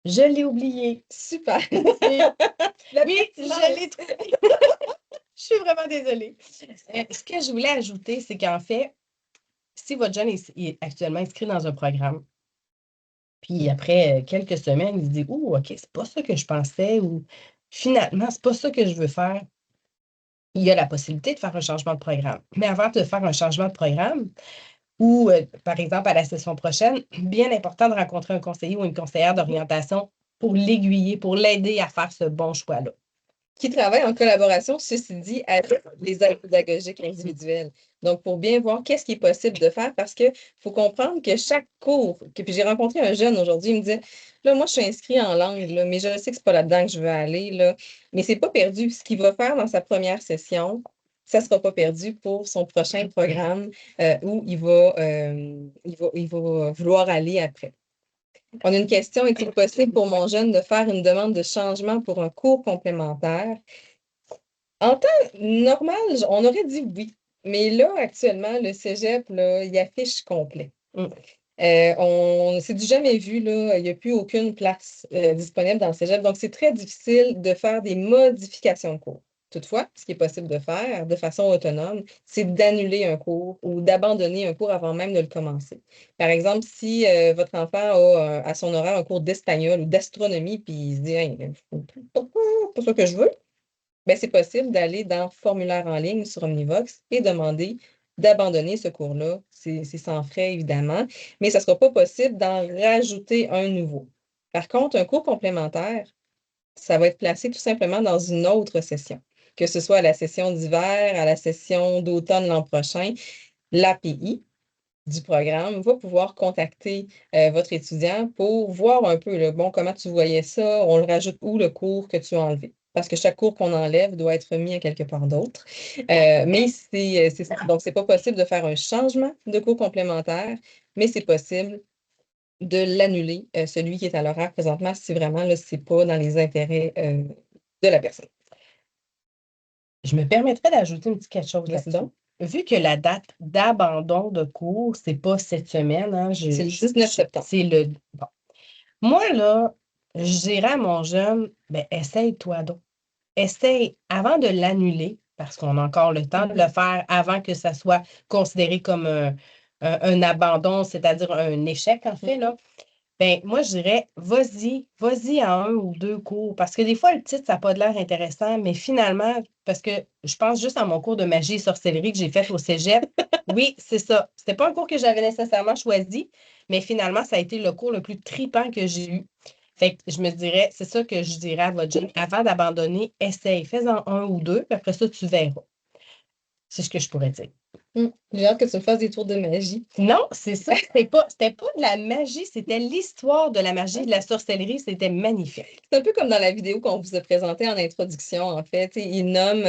je l'ai oublié. Super. Oui, je l'ai trouvé. Je suis vraiment désolée. Ce que je voulais ajouter, c'est qu'en fait, si votre jeune est actuellement inscrit dans un programme, puis après quelques semaines, il se dit, oh, OK, c'est pas ça que je pensais, ou finalement, c'est pas ça que je veux faire, il y a la possibilité de faire un changement de programme. Mais avant de faire un changement de programme, ou par exemple à la session prochaine, bien important de rencontrer un conseiller ou une conseillère d'orientation pour l'aiguiller, pour l'aider à faire ce bon choix-là. Qui travaille en collaboration, ceci dit, avec les aides pédagogiques individuelles. Donc, pour bien voir qu'est-ce qui est possible de faire, parce qu'il faut comprendre que chaque cours, puis j'ai rencontré un jeune aujourd'hui, il me disait, là, moi, je suis inscrit en langue, là, mais je sais que c'est pas là-dedans que je veux aller, là, mais c'est pas perdu. Ce qu'il va faire dans sa première session, ça sera pas perdu pour son prochain programme où il va vouloir aller après. On a une question, est-il possible pour mon jeune de faire une demande de changement pour un cours complémentaire? En temps normal, on aurait dit oui. Mais là, actuellement, le cégep, là, il affiche complet. C'est du jamais vu, là. Il n'y a plus aucune place disponible dans le cégep. Donc, c'est très difficile de faire des modifications de cours. Toutefois, ce qui est possible de faire de façon autonome, c'est d'annuler un cours ou d'abandonner un cours avant même de le commencer. Par exemple, si votre enfant a à son horaire un cours d'espagnol ou d'astronomie, puis il se dit hey, pas ça que je veux, bien, c'est possible d'aller dans formulaire en ligne sur Omnivox et demander d'abandonner ce cours-là. C'est sans frais, évidemment, mais ça ne sera pas possible d'en rajouter un nouveau. Par contre, un cours complémentaire, ça va être placé tout simplement dans une autre session, que ce soit à la session d'hiver, à la session d'automne l'an prochain. L'API du programme va pouvoir contacter votre étudiant pour voir un peu, bon, comment tu voyais ça, on le rajoute où le cours que tu as enlevé. Parce que chaque cours qu'on enlève doit être mis à quelque part d'autre. Mais c'est ça. Donc, ce n'est pas possible de faire un changement de cours complémentaire, mais c'est possible de l'annuler, celui qui est à l'horaire présentement, si vraiment ce n'est pas dans les intérêts de la personne. Je me permettrais d'ajouter un petit quelque chose Vas-y là-dessus. donc. Vu que la date d'abandon de cours, c'est pas cette semaine, hein, C'est le 19 septembre. c'est bon. Moi, là, je dirais à mon jeune, ben, essaye-toi donc. Essaye avant de l'annuler, parce qu'on a encore le temps de le faire avant que ça soit considéré comme un abandon, c'est-à-dire un échec, en fait, là. Ben, moi, je dirais, vas-y à un ou deux cours. Parce que des fois, le titre, ça n'a pas de l'air intéressant, mais finalement, parce que je pense juste à mon cours de magie et sorcellerie que j'ai fait au cégep. Oui, c'est ça. C'était pas un cours que j'avais nécessairement choisi, mais finalement, ça a été le cours le plus tripant que j'ai eu. Fait que je me dirais, c'est ça que je dirais à votre jeune, avant d'abandonner, essaye, fais-en un ou deux, puis après ça, tu verras. C'est ce que je pourrais dire. J'ai hâte que tu me fasses des tours de magie. Non, c'est ça. C'était pas de la magie, c'était l'histoire de la magie, de la sorcellerie. C'était magnifique. C'est un peu comme dans la vidéo qu'on vous a présentée en introduction, en fait. Il nomme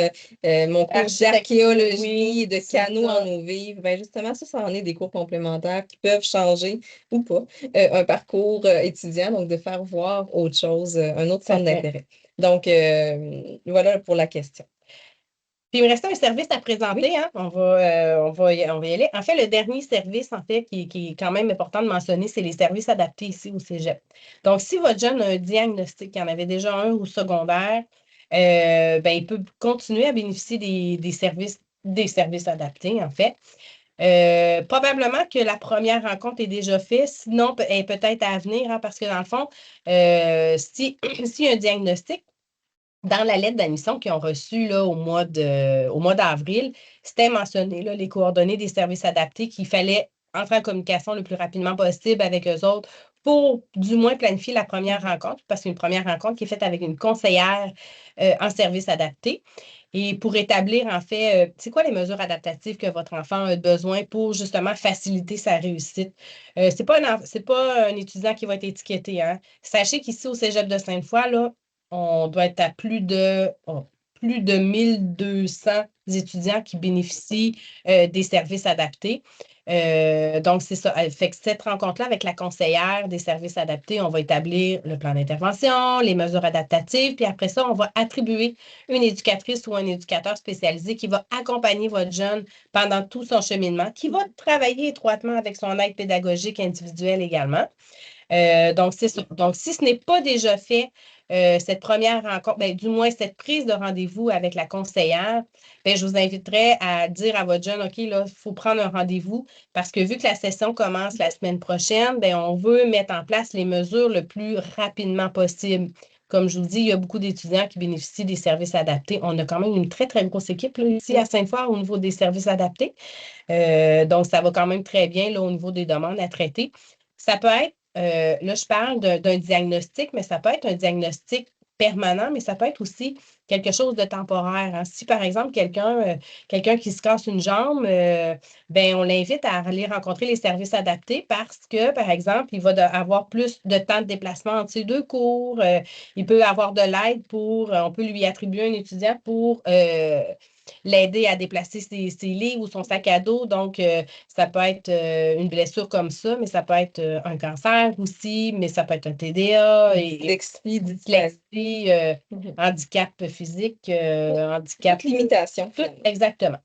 mon cours d'archéologie et de canaux en eau vive. Ben justement, ça en est des cours complémentaires qui peuvent changer ou pas un parcours étudiant, donc de faire voir autre chose, un autre centre d'intérêt. Donc, voilà pour la question. Puis il me restait un service à présenter, oui. Hein? On va y aller. En fait, le dernier service, en fait, qui est quand même important de mentionner, c'est les services adaptés ici au Cégep. Donc, si votre jeune a un diagnostic, il y en avait déjà un au secondaire, ben, il peut continuer à bénéficier des services adaptés, en fait. Probablement que la première rencontre est déjà faite, sinon, elle est peut-être à venir, hein, parce que dans le fond, s'il y a un diagnostic, dans la lettre d'admission qu'ils ont reçue là, au mois d'avril, c'était mentionné là, les coordonnées des services adaptés qu'il fallait entrer en communication le plus rapidement possible avec eux autres pour du moins planifier la première rencontre, parce qu'une première rencontre qui est faite avec une conseillère en service adapté. Et pour établir, en fait, c'est quoi les mesures adaptatives que votre enfant a besoin pour justement faciliter sa réussite. C'est pas un étudiant qui va être étiqueté, hein. Sachez qu'ici au Cégep de Sainte-Foy, là, on doit être à plus de 1200 étudiants qui bénéficient des services adaptés. Donc, c'est ça. Fait que cette rencontre-là avec la conseillère des services adaptés, on va établir le plan d'intervention, les mesures adaptatives, puis après ça, on va attribuer une éducatrice ou un éducateur spécialisé qui va accompagner votre jeune pendant tout son cheminement, qui va travailler étroitement avec son aide pédagogique individuelle également. Donc, c'est ça. Donc, si ce n'est pas déjà fait, cette première rencontre, ben, du moins cette prise de rendez-vous avec la conseillère, ben, je vous inviterais à dire à votre jeune, OK, là, il faut prendre un rendez-vous parce que vu que la session commence la semaine prochaine, ben, on veut mettre en place les mesures le plus rapidement possible. Comme je vous dis, il y a beaucoup d'étudiants qui bénéficient des services adaptés. On a quand même une très, très grosse équipe là, ici à Sainte-Foy au niveau des services adaptés. Donc, ça va quand même très bien là, au niveau des demandes à traiter. Ça peut être, là, je parle d'un diagnostic, mais ça peut être un diagnostic permanent, mais ça peut être aussi quelque chose de temporaire, hein. Si, par exemple, quelqu'un qui se casse une jambe, ben, on l'invite à aller rencontrer les services adaptés parce que, par exemple, il va avoir plus de temps de déplacement entre ces deux cours. Il peut avoir de l'aide on peut lui attribuer un étudiant pour l'aider à déplacer ses livres ou son sac à dos. Donc, ça peut être une blessure comme ça, mais ça peut être un cancer aussi, mais ça peut être un TDA, dyslexie, handicap physique, handicap. Toute limitation. Exactement.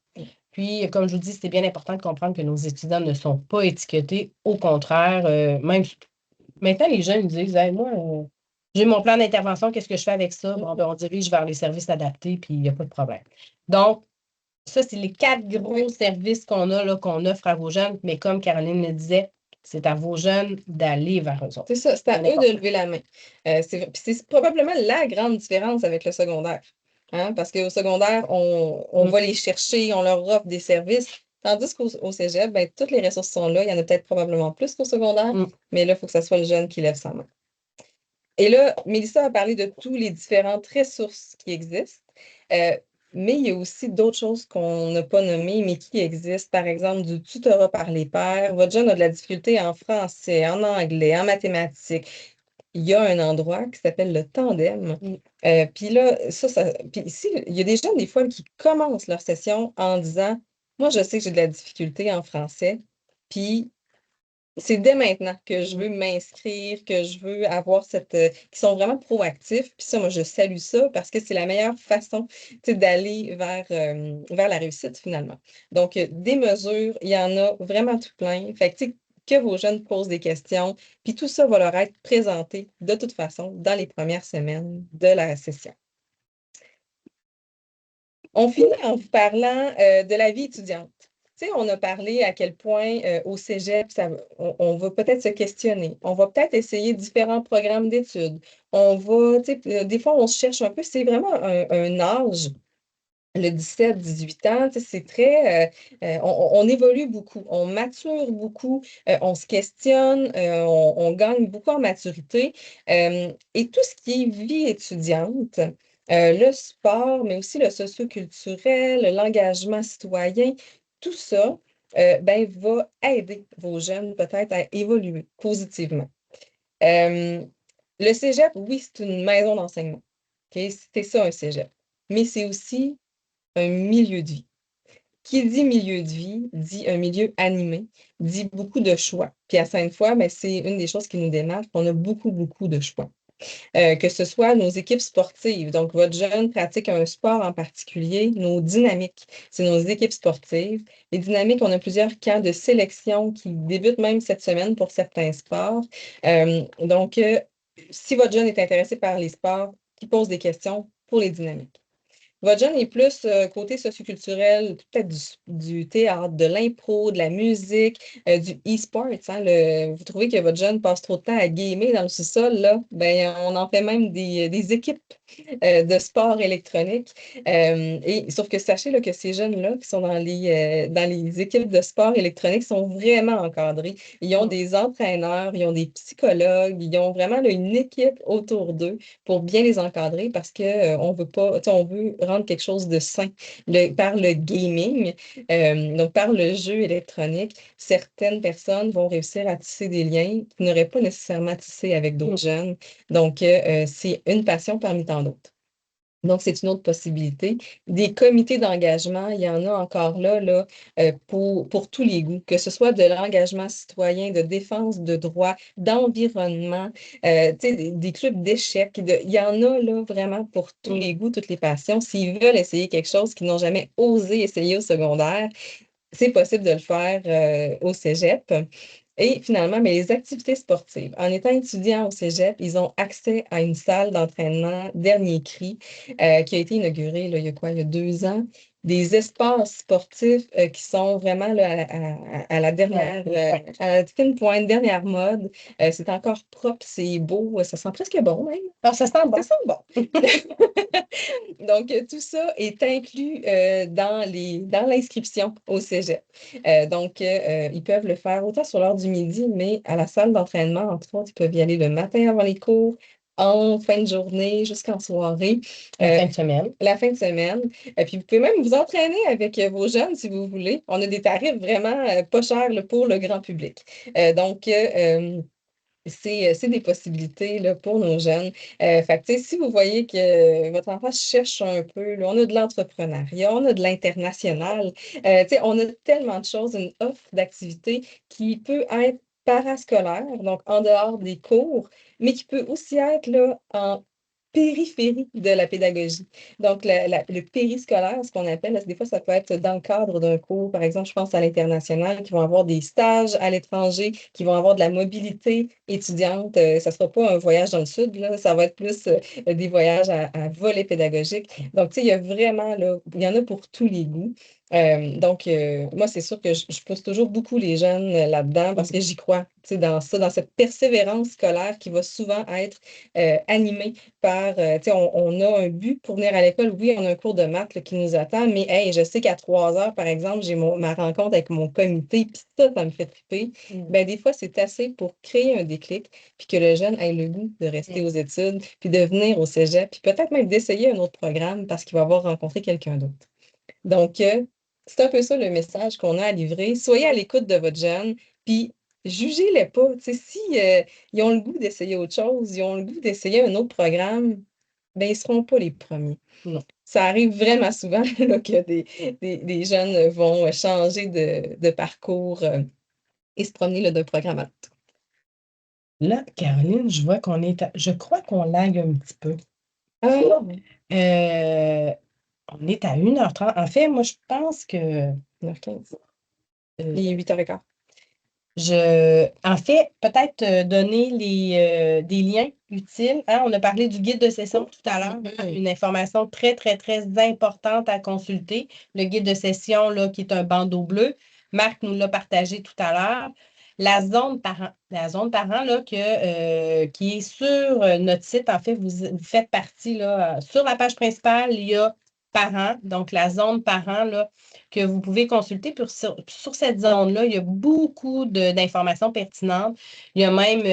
Puis, comme je vous dis, c'est bien important de comprendre que nos étudiants ne sont pas étiquetés. Au contraire, même maintenant, les jeunes disent hey, moi, j'ai mon plan d'intervention, qu'est-ce que je fais avec ça? Bon, ben, on dirige vers les services adaptés, puis il n'y a pas de problème. Donc, ça, c'est les 4 gros services qu'on a, là, qu'on offre à vos jeunes. Mais comme Caroline le disait, c'est à vos jeunes d'aller vers eux autres. C'est ça, c'est à eux de lever la main. C'est probablement la grande différence avec le secondaire. Hein? Parce qu'au secondaire, on va les chercher, on leur offre des services. Tandis qu'au cégep, ben, toutes les ressources sont là. Il y en a peut-être probablement plus qu'au secondaire, mais là, il faut que ce soit le jeune qui lève sa main. Et là, Mélissa a parlé de toutes les différentes ressources qui existent. Mais il y a aussi d'autres choses qu'on n'a pas nommées, mais qui existent. Par exemple, du tutorat par les pairs. Votre jeune a de la difficulté en français, en anglais, en mathématiques. Il y a un endroit qui s'appelle le tandem. Puis là, puis ici, il y a des jeunes, des fois, qui commencent leur session en disant, moi, je sais que j'ai de la difficulté en français, puis c'est dès maintenant que je veux m'inscrire, que je veux avoir qui sont vraiment proactifs. Puis ça, moi, je salue ça parce que c'est la meilleure façon d'aller vers la réussite finalement. Donc, des mesures, il y en a vraiment tout plein. Fait que vos jeunes posent des questions, puis tout ça va leur être présenté de toute façon dans les premières semaines de la session. On finit en vous parlant de la vie étudiante. Tu sais, on a parlé à quel point au cégep, on va peut-être se questionner. On va peut-être essayer différents programmes d'études. Des fois, on se cherche un peu. C'est vraiment un âge, le 17-18 ans, c'est très. On évolue beaucoup, on mature beaucoup, on se questionne, on gagne beaucoup en maturité. Et tout ce qui est vie étudiante, le sport, mais aussi le socioculturel, l'engagement citoyen, tout ça va aider vos jeunes peut-être à évoluer positivement. Le cégep, oui, c'est une maison d'enseignement. Okay? C'est ça, un cégep. Mais c'est aussi un milieu de vie. Qui dit milieu de vie, dit un milieu animé, dit beaucoup de choix. Puis à Sainte-Foy, c'est une des choses qui nous démarque. On a beaucoup, beaucoup de choix. Que ce soit nos équipes sportives, donc votre jeune pratique un sport en particulier, nos dynamiques, c'est nos équipes sportives. Les dynamiques, on a plusieurs camps de sélection qui débutent même cette semaine pour certains sports. Si votre jeune est intéressé par les sports, qui pose des questions pour les dynamiques. Votre jeune est plus côté socioculturel, peut-être du théâtre, de l'impro, de la musique, du e-sport. Hein, vous trouvez que votre jeune passe trop de temps à gamer dans le sous-sol, là, ben, on en fait même des équipes de sport électronique. Sauf que sachez là, que ces jeunes-là qui sont dans les équipes de sport électronique sont vraiment encadrés. Ils ont des entraîneurs, ils ont des psychologues, ils ont vraiment là, une équipe autour d'eux pour bien les encadrer parce que on veut pas, tu sais, on veut rendre quelque chose de sain par le gaming, donc par le jeu électronique. Certaines personnes vont réussir à tisser des liens qu'ils n'auraient pas nécessairement tissés avec d'autres jeunes. Donc, c'est une passion parmi tant d'autres. Donc, c'est une autre possibilité. Des comités d'engagement, il y en a encore là, pour tous les goûts, que ce soit de l'engagement citoyen, de défense de droits, d'environnement, tu sais, des clubs d'échecs. Il y en a là vraiment pour tous les goûts, toutes les passions. S'ils veulent essayer quelque chose qu'ils n'ont jamais osé essayer au secondaire, c'est possible de le faire au cégep. Et finalement, mais les activités sportives. En étant étudiant au cégep, ils ont accès à une salle d'entraînement dernier cri qui a été inaugurée là, il y a quoi, il y a 2 ans. Des espaces sportifs qui sont vraiment là, à la dernière, à la fine pointe, dernière mode. C'est encore propre, c'est beau, ça sent presque bon même. Alors, ça sent bon. Ça sent bon. Donc, tout ça est inclus dans l'inscription au cégep. Donc, ils peuvent le faire autant sur l'heure du midi, mais à la salle d'entraînement, entre autres, ils peuvent y aller le matin avant les cours, en fin de journée, jusqu'en soirée. La fin de semaine. La fin de semaine. Puis, vous pouvez même vous entraîner avec vos jeunes si vous voulez. On a des tarifs vraiment pas chers là, pour le grand public. C'est des possibilités là, pour nos jeunes. Fait que, tu sais, si vous voyez que votre enfant cherche un peu, là, on a de l'entrepreneuriat, on a de l'international, tu sais, on a tellement de choses, une offre d'activités qui peut être parascolaire, donc en dehors des cours, mais qui peut aussi être là, en périphérie de la pédagogie. Donc, le périscolaire, ce qu'on appelle, là, des fois, ça peut être dans le cadre d'un cours. Par exemple, je pense à l'international, qui vont avoir des stages à l'étranger, qui vont avoir de la mobilité étudiante. Ça ne sera pas un voyage dans le sud, là, ça va être plus des voyages à volet pédagogique. Donc, tu sais, il y a vraiment, là, il y en a pour tous les goûts. Moi, c'est sûr que je pousse toujours beaucoup les jeunes là-dedans parce que j'y crois, tu sais, dans ça, dans cette persévérance scolaire qui va souvent être animée par, tu sais, on a un but pour venir à l'école. Oui, on a un cours de maths là, qui nous attend, mais hey, je sais qu'à 3 heures, par exemple, j'ai ma rencontre avec mon comité, puis ça me fait triper. Ben, des fois, c'est assez pour créer un déclic, puis que le jeune ait le goût de rester aux études, puis de venir au cégep, puis peut-être même d'essayer un autre programme parce qu'il va avoir rencontré quelqu'un d'autre. Donc, c'est un peu ça le message qu'on a à livrer. Soyez à l'écoute de votre jeune, puis jugez-les pas. Tu sais, si ils ont le goût d'essayer autre chose, ils ont le goût d'essayer un autre programme, ben ils ne seront pas les premiers. Non. Ça arrive vraiment souvent là, que des jeunes vont changer de parcours et se promener là, d'un programme à l'autre. Là, Caroline, je vois je crois qu'on lag un petit peu. Ah, On est à 1h30. En fait, moi, je pense que 1h15. Il est 8h15. En fait, peut-être donner des liens utiles. Hein? On a parlé du guide de session tout à l'heure. Une information très, très, très importante à consulter. Le guide de session, là, qui est un bandeau bleu. Marc nous l'a partagé tout à l'heure. La zone parent là, qui est sur notre site, en fait, vous faites partie, là, sur la page principale, il y a parents, donc la zone parents, là, que vous pouvez consulter. Sur cette zone-là, il y a beaucoup d'informations pertinentes. Il y a même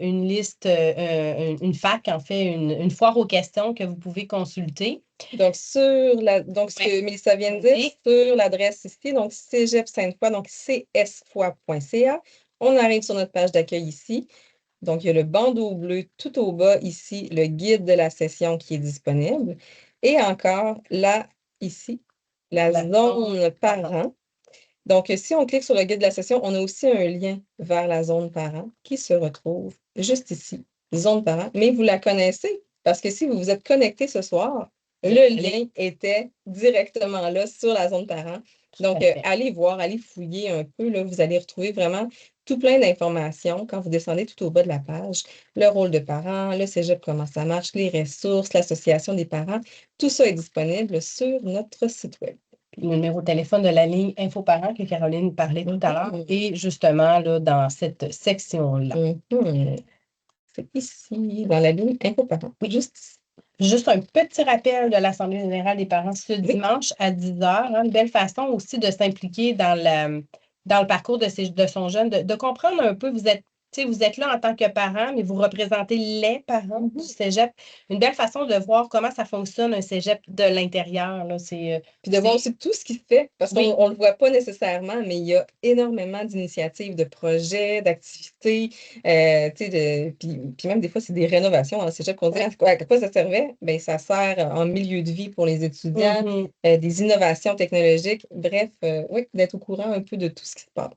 une liste, une FAQ, en fait, une foire aux questions que vous pouvez consulter. Donc, ce que Mélissa vient de dire, sur l'adresse ici, donc Cégep Sainte-Foy, donc csfoy.ca. On arrive sur notre page d'accueil ici. Donc, il y a le bandeau bleu tout au bas ici, le guide de la session qui est disponible. Et encore là, ici, la zone parent. Donc, si on clique sur le guide de la session, on a aussi un lien vers la zone parent qui se retrouve juste ici, zone parent. Mais vous la connaissez parce que si vous vous êtes connecté ce soir, le lien était directement là sur la zone parent. Donc, allez voir, allez fouiller un peu. Là, vous allez retrouver vraiment tout plein d'informations quand vous descendez tout au bas de la page. Le rôle de parent, le cégep, comment ça marche, les ressources, l'association des parents. Tout ça est disponible sur notre site web. Le numéro de téléphone de la ligne InfoParents que Caroline parlait tout à l'heure est justement là, dans cette section-là. C'est ici, dans la ligne InfoParents. Oui, juste ici. Juste un petit rappel de l'Assemblée générale des parents ce dimanche à 10 heures. Une belle façon aussi de s'impliquer dans le parcours de son jeune, de comprendre un peu, vous êtes là en tant que parent, mais vous représentez les parents du cégep. Une belle façon de voir comment ça fonctionne un cégep de l'intérieur. Là. Puis de voir aussi tout ce qui se fait, parce Oui. qu'on ne le voit pas nécessairement, mais il y a énormément d'initiatives, de projets, d'activités. Puis même des fois, c'est des rénovations dans le cégep qu'on dit à quoi ça servait? Bien, ça sert en milieu de vie pour les étudiants, des innovations technologiques. Bref, oui, d'être au courant un peu de tout ce qui se passe.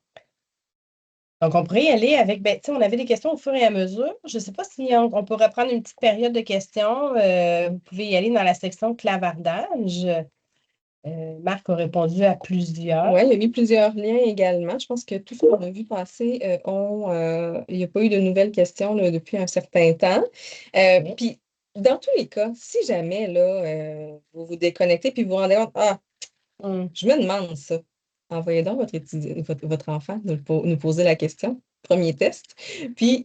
Donc, on pourrait y aller avec, on avait des questions au fur et à mesure. Je ne sais pas si on pourrait prendre une petite période de questions. Vous pouvez y aller dans la section clavardage. Marc a répondu à plusieurs. Oui, il a mis plusieurs liens également. Je pense que tout ce qu'on a vu passer, il n'y a pas eu de nouvelles questions là, depuis un certain temps. Puis, dans tous les cas, si jamais là, vous vous déconnectez puis vous vous rendez compte, je me demande ça. Envoyez donc votre enfant nous poser la question. Premier test. Puis,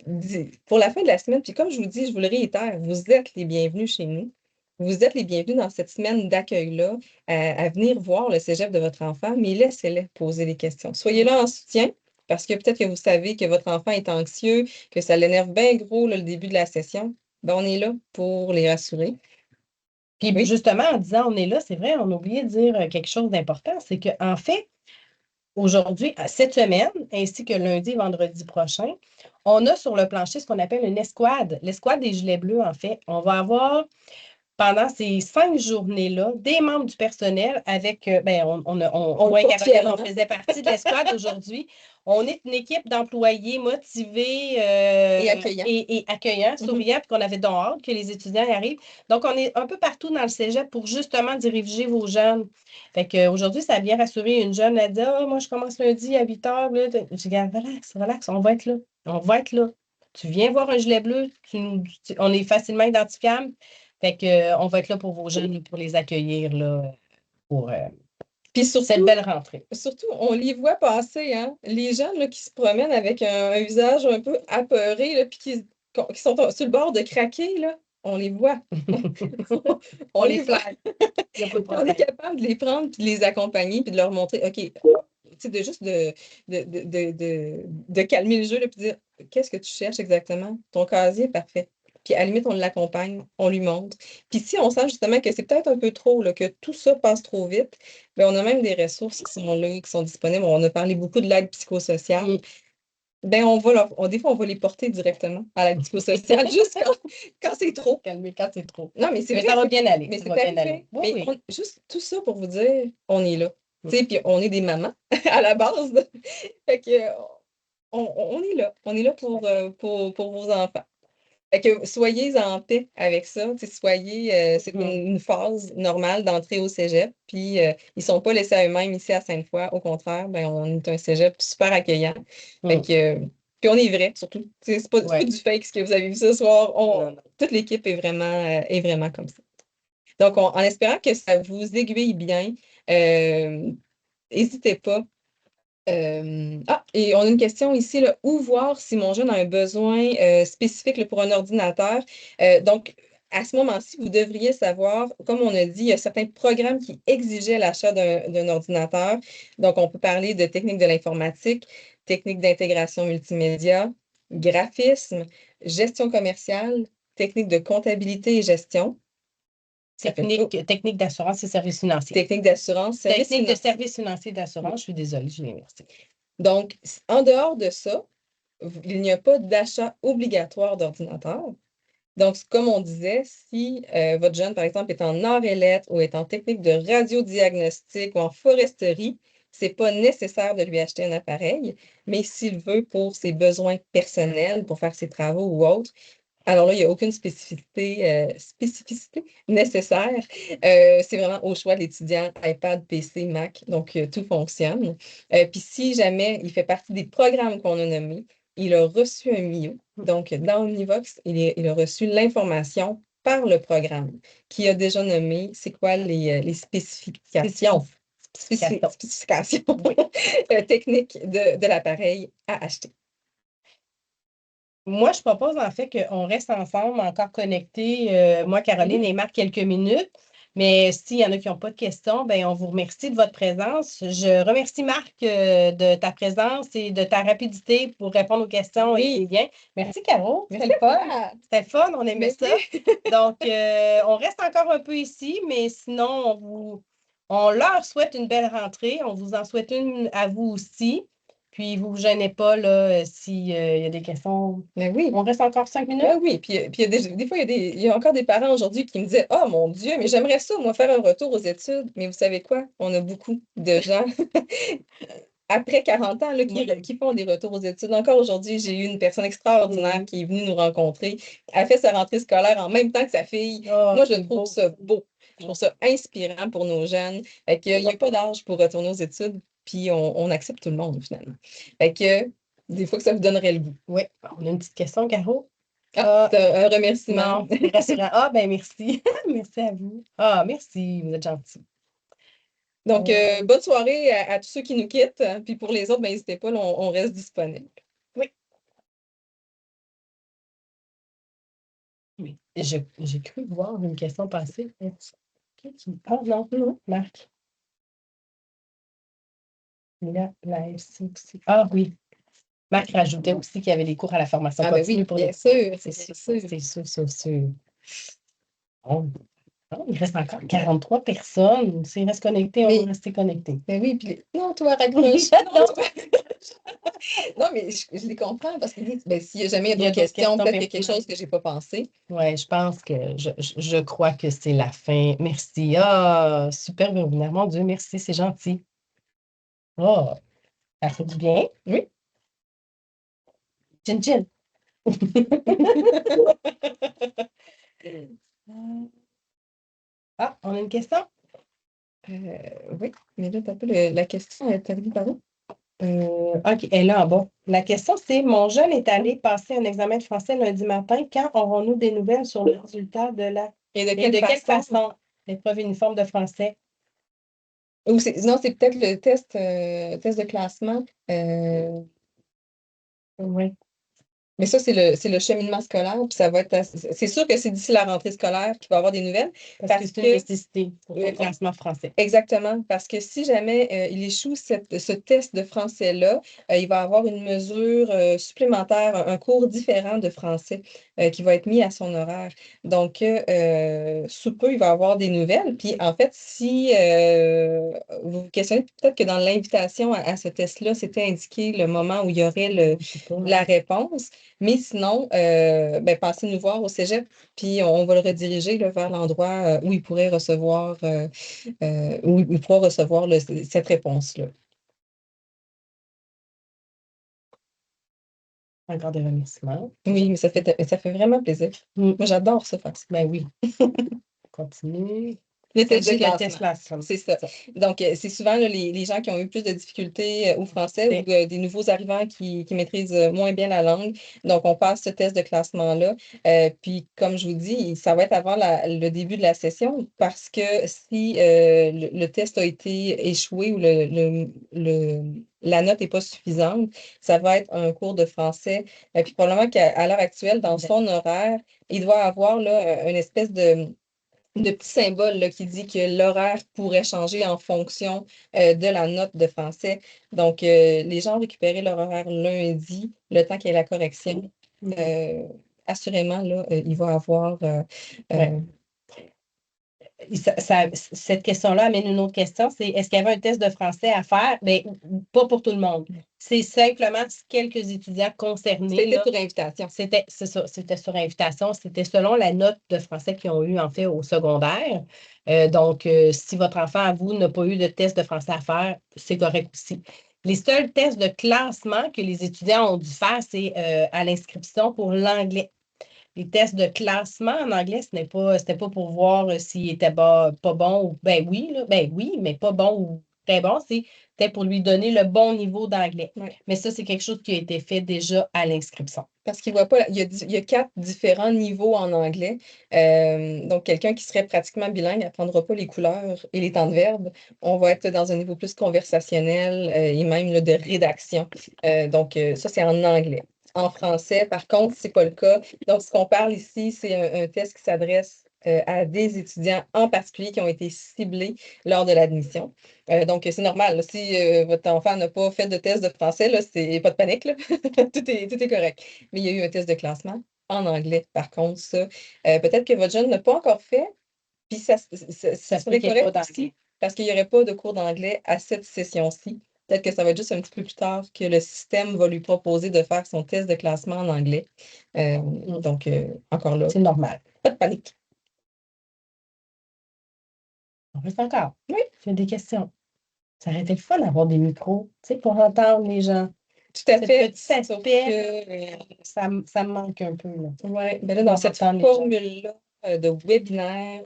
pour la fin de la semaine, puis comme je vous dis, je vous le réitère, vous êtes les bienvenus chez nous. Vous êtes les bienvenus dans cette semaine d'accueil-là à venir voir le cégep de votre enfant, mais laissez-les poser les questions. Soyez là en soutien, parce que peut-être que vous savez que votre enfant est anxieux, que ça l'énerve bien gros là, le début de la session. Ben, on est là pour les rassurer. Puis justement, en disant on est là, c'est vrai, on a oublié de dire quelque chose d'important, c'est qu'en fait, aujourd'hui, cette semaine, ainsi que lundi et vendredi prochain, on a sur le plancher ce qu'on appelle une escouade. L'escouade des gilets bleus, en fait. On va avoir pendant ces 5 journées-là, des membres du personnel avec, on faisait partie de l'escouade aujourd'hui. On est une équipe d'employés motivés et accueillants, souriants, puis qu'on avait donc hâte que les étudiants y arrivent. Donc, on est un peu partout dans le cégep pour justement diriger vos jeunes. Fait qu'aujourd'hui, ça a bien rassuré une jeune. Elle dit, moi, je commence lundi à 8 heures. Je dis, relax, on va être là. On va être là. Tu viens voir un gilet bleu, on est facilement identifiable. Fait qu'on va être là pour vos jeunes, pour les accueillir là, pour Puis surtout, cette belle rentrée. Surtout, on les voit passer, hein? Les gens là, qui se promènent avec un visage un peu apeuré, là, puis qui sont sur le bord de craquer, là, on les voit. on les voit. On est capable de les prendre, puis de les accompagner, puis de leur montrer, OK, tu sais, de calmer le jeu, là, puis de dire, qu'est-ce que tu cherches exactement? Ton casier, parfait. Puis à la limite, on l'accompagne, on lui montre. Puis si on sent justement que c'est peut-être un peu trop, là, que tout ça passe trop vite, bien, on a même des ressources qui sont là, qui sont disponibles. On a parlé beaucoup de l'aide psychosociale. Ben, des fois, on va les porter directement à l'aide psychosociale, juste quand c'est trop. Calmer quand c'est trop. Non, mais c'est vrai. Ça va bien aller. Mais c'est parfait. Mais juste tout ça pour vous dire, on est là. Puis on est des mamans à la base. Fait que on est là. On est là pour vos enfants. Fait que soyez en paix avec ça. C'est une phase normale d'entrée au cégep. Puis ils ne sont pas laissés à eux-mêmes ici à Sainte-Foy. Au contraire, ben, on est un cégep super accueillant. Fait que, puis on est vrai, surtout. C'est pas du fake ce que vous avez vu ce soir. Toute l'équipe est vraiment comme ça. Donc, en espérant que ça vous aiguille bien, n'hésitez pas. Et on a une question ici, là, où voir si mon jeune a un besoin spécifique là, pour un ordinateur. Donc, à ce moment-ci, vous devriez savoir, comme on a dit, il y a certains programmes qui exigeaient l'achat d'un ordinateur. Donc, on peut parler de techniques de l'informatique, techniques d'intégration multimédia, graphisme, gestion commerciale, techniques de comptabilité et gestion. Technique d'assurance et services financiers. Technique d'assurance, technique de services financiers d'assurance, je suis désolée, je l'ai inversé. Donc, en dehors de ça, il n'y a pas d'achat obligatoire d'ordinateur. Donc, comme on disait, si votre jeune, par exemple, est en arts et lettres ou est en technique de radiodiagnostic ou en foresterie, ce n'est pas nécessaire de lui acheter un appareil, mais s'il veut pour ses besoins personnels, pour faire ses travaux ou autres, alors là, il n'y a aucune spécificité nécessaire. C'est vraiment au choix de l'étudiant, iPad, PC, Mac, donc tout fonctionne. Puis si jamais il fait partie des programmes qu'on a nommés, il a reçu un MIO. Donc, dans Omnivox, il a reçu l'information par le programme qui a déjà nommé c'est quoi les spécifications techniques de l'appareil à acheter. moi, je propose en fait qu'on reste ensemble, encore connectés, moi, Caroline et Marc, quelques minutes. Mais s'il y en a qui n'ont pas de questions, ben, on vous remercie de votre présence. Je remercie Marc de ta présence et de ta rapidité pour répondre aux questions et Oui. les liens. Merci, Caro. C'était Merci le fun. à toi. C'était le fun, on aimait ça. Merci. Donc, on reste encore un peu ici, mais sinon, on leur souhaite une belle rentrée. On vous en souhaite une à vous aussi. Puis, vous ne vous gênez pas là, s'il y a des questions. Ben oui. On reste encore 5 minutes? Ben oui, puis il y a des fois, il y a encore des parents aujourd'hui qui me disaient: Oh mon Dieu, mais j'aimerais ça, moi, faire un retour aux études. Mais vous savez quoi? On a beaucoup de gens après 40 ans là, qui font des retours aux études. Encore aujourd'hui, j'ai eu une personne extraordinaire qui est venue nous rencontrer. Elle fait sa rentrée scolaire en même temps que sa fille. Moi, je trouve ça beau. Je trouve ça inspirant pour nos jeunes. Fait qu'il n'y a pas d'âge pour retourner aux études, puis on accepte tout le monde, finalement. Fait que des fois que ça vous donnerait le goût. Oui, on a une petite question, Caro. Un remerciement. Non, c'est rassurant. Ah, ben merci. Merci à vous. Ah, merci, vous êtes gentils. Donc, bonne soirée à tous ceux qui nous quittent. Puis pour les autres, ben, n'hésitez pas, là, on reste disponible. Oui. Oui. J'ai cru voir une question passer. Ah non, non, Marc. Là, la FC aussi. Ah oui. Marc rajoutait aussi qu'il y avait des cours à la formation Ah ben continue oui, pour bien les... sûr, C'est c'est sûr, sûr. c'est sûr, c'est sûr. Bon. Oh, il reste encore 43 personnes. S'ils restent connectés, on Mais- va rester connectés. Ben oui, puis non, toi, raccroche. Non. Non, mais je les comprends parce que ben, s'il y a jamais Il y a d'autres d'autres questions, questions peut-être qu'il y a quelque pertinentes. chose que j'ai pas pensé. Oui, je pense que je crois que c'est la fin. Merci. Ah, super webinaire. Mon Dieu, merci, c'est gentil. Oh, ça fait du bien. Oui. Chin chin. Ah, on a une question? Oui, mais là, t'as peu la question est arrivée par où? OK, elle est là en bas. La question, c'est: mon jeune est allé passer un examen de français lundi matin. Quand aurons-nous des nouvelles sur le résultat de la... Et de Et quelle de quelle façon? façon? L'épreuve uniforme de français. Ou non, c'est peut-être le test de classement. Oui. Mais ça, c'est le cheminement scolaire, puis ça va être c'est sûr que c'est d'ici la rentrée scolaire qu'il va y avoir des nouvelles. Parce que c'est une nécessité pour le classement français. Exactement, parce que si jamais il échoue ce test de français-là, il va avoir une mesure supplémentaire, un cours différent de français qui va être mis à son horaire. Donc, sous peu, il va avoir des nouvelles. Puis, en fait, si vous vous questionnez, peut-être que dans l'invitation à ce test-là, c'était indiqué le moment où il y aurait la réponse. Mais sinon, ben, passez nous voir au cégep, puis on va le rediriger là, vers l'endroit où il pourrait recevoir, où il pourra recevoir cette réponse-là. Encore des remerciements. Oui, mais ça fait vraiment plaisir. Moi, j'adore ça faire ça. Ben oui. Continue. Le test de Le classement. test classement. C'est ça. Donc, c'est souvent là, les gens qui ont eu plus de difficultés au français ou des nouveaux arrivants qui maîtrisent moins bien la langue. Donc, on passe ce test de classement-là. Puis, comme je vous dis, ça va être avant le début de la session parce que si le test a été échoué ou la note n'est pas suffisante, ça va être un cours de français. Puis, probablement qu'à l'heure actuelle, dans son horaire, il doit avoir là, une espèce de petit symbole là, qui dit que l'horaire pourrait changer en fonction de la note de français. Donc, les gens ont récupéré leur horaire lundi, le temps qu'il y ait la correction. Assurément, là, il va avoir... Cette question-là amène une autre question, c'est: est-ce qu'il y avait un test de français à faire? Bien, pas pour tout le monde. C'est simplement quelques étudiants concernés. C'était sur invitation. C'est ça, c'était sur invitation. C'était selon la note de français qu'ils ont eu, en fait, au secondaire. Donc, si votre enfant, à vous, n'a pas eu de test de français à faire, c'est correct aussi. Les seuls tests de classement que les étudiants ont dû faire, c'est à l'inscription pour l'anglais. Les tests de classement en anglais, c'était pas pour voir s'il était pas bon ou ben oui, mais pas bon ou très bon. C'était pour lui donner le bon niveau d'anglais. Oui. Mais ça, c'est quelque chose qui a été fait déjà à l'inscription. Parce qu'il voit pas, il y a 4 différents niveaux en anglais. Donc, quelqu'un qui serait pratiquement bilingue n'apprendra pas les couleurs et les temps de verbe. On va être dans un niveau plus conversationnel et même là, de rédaction. Donc, ça, c'est en anglais. en français. Par contre, c'est pas le cas. Donc, ce qu'on parle ici, c'est un test qui s'adresse à des étudiants en particulier qui ont été ciblés lors de l'admission. Donc, c'est normal, là. Si votre enfant n'a pas fait de test de français, là, c'est pas de panique, là. Tout est correct. Mais il y a eu un test de classement en anglais, par contre, ça. Peut-être que votre jeune n'a pas encore fait, puis ça Ça se peut serait qu'il y ait pas correct d'anglais. aussi, parce qu'il n'y aurait pas de cours d'anglais à cette session-ci. Peut-être que ça va être juste un petit peu plus tard que le système va lui proposer de faire son test de classement en anglais. Donc, encore là, C'est normal. pas de panique. On reste encore. Oui. J'ai des questions. Ça aurait été le fun d'avoir des micros, tu sais, pour entendre les gens. Tout à Cet fait. petit Sauf aspect, que, ça me manque un peu, là. ouais, ben là, dans cette D'entendre les gens. formule-là de webinaire,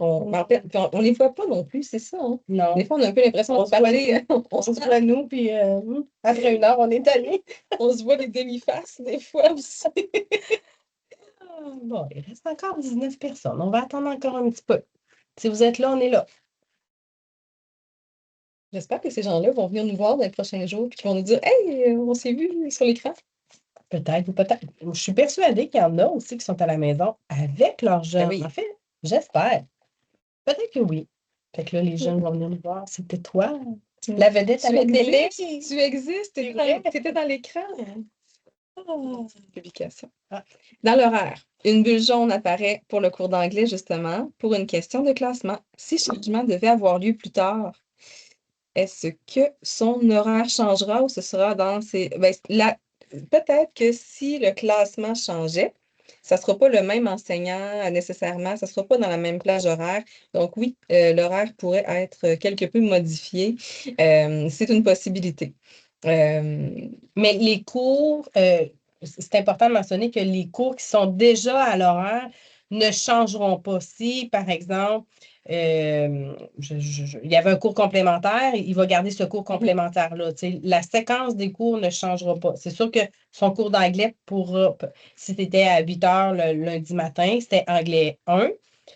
puis on les voit pas non plus, c'est ça, hein? Non. Des fois, on a un peu l'impression On de se voit parler, On se voit nous, puis après 1 heure, on est allé. on se voit les demi-faces des fois aussi. Bon, il reste encore 19 personnes. On va attendre encore un petit peu. Si vous êtes là, on est là. J'espère que ces gens-là vont venir nous voir dans les prochains jours et qu'ils vont nous dire Hey, on s'est vu sur l'écran. Peut-être ou peut-être. Je suis persuadée qu'il y en a aussi qui sont à la maison avec leurs jeunes. oui. En fait, j'espère. Peut-être que oui. Fait que là, les jeunes vont venir nous voir. C'était toi, la vedette à la télé. Tu existes, C'est vrai. t'étais dans l'écran. Publication. Ah. Dans l'horaire, une bulle jaune apparaît pour le cours d'anglais, justement, pour une question de classement. Si changement devait avoir lieu plus tard, est-ce que son horaire changera ou ce sera dans ses. Peut-être que si le classement changeait, ça ne sera pas le même enseignant nécessairement, ça ne sera pas dans la même plage horaire. Donc oui, l'horaire pourrait être quelque peu modifié. C'est une possibilité. Mais les cours, c'est important de mentionner que les cours qui sont déjà à l'horaire ne changeront pas. Si, par exemple, il y avait un cours complémentaire, il va garder ce cours complémentaire-là. La séquence des cours ne changera pas. C'est sûr que son cours d'anglais pourra, si c'était à 8 heures le lundi matin, c'était anglais 1,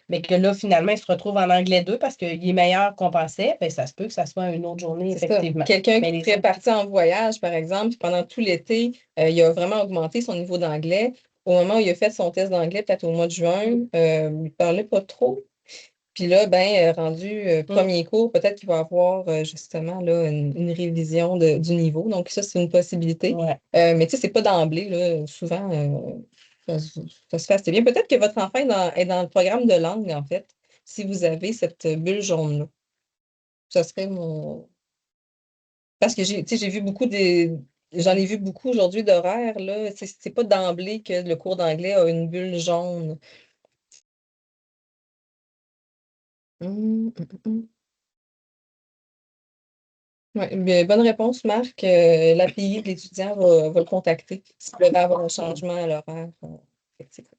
mais que là, finalement, il se retrouve en anglais 2 parce qu'il est meilleur qu'on pensait, bien, ça se peut que ça soit une autre journée, C'est ça. effectivement. Quelqu'un Mais qui les serait autres- parti en voyage, par exemple, puis pendant tout l'été, il a vraiment augmenté son niveau d'anglais. Au moment où il a fait son test d'anglais, peut-être au mois de juin, il ne parlait pas trop. Puis là, rendu premier cours, peut-être qu'il va avoir justement là, une révision du niveau. Donc, ça, c'est une possibilité. Ouais. Mais tu sais, c'est pas d'emblée, là. Souvent, ça se fait assez bien. Peut-être que votre enfant est dans le programme de langue, en fait, si vous avez cette bulle jaune-là. Ça serait mon. Parce que tu sais, j'ai vu beaucoup J'en ai vu beaucoup aujourd'hui d'horaires, là. C'est pas d'emblée que le cours d'anglais a une bulle jaune. Ouais, mais bonne réponse, Marc. L'API de l'étudiant va le contacter s'il devait avoir un changement à l'horaire. Effectivement.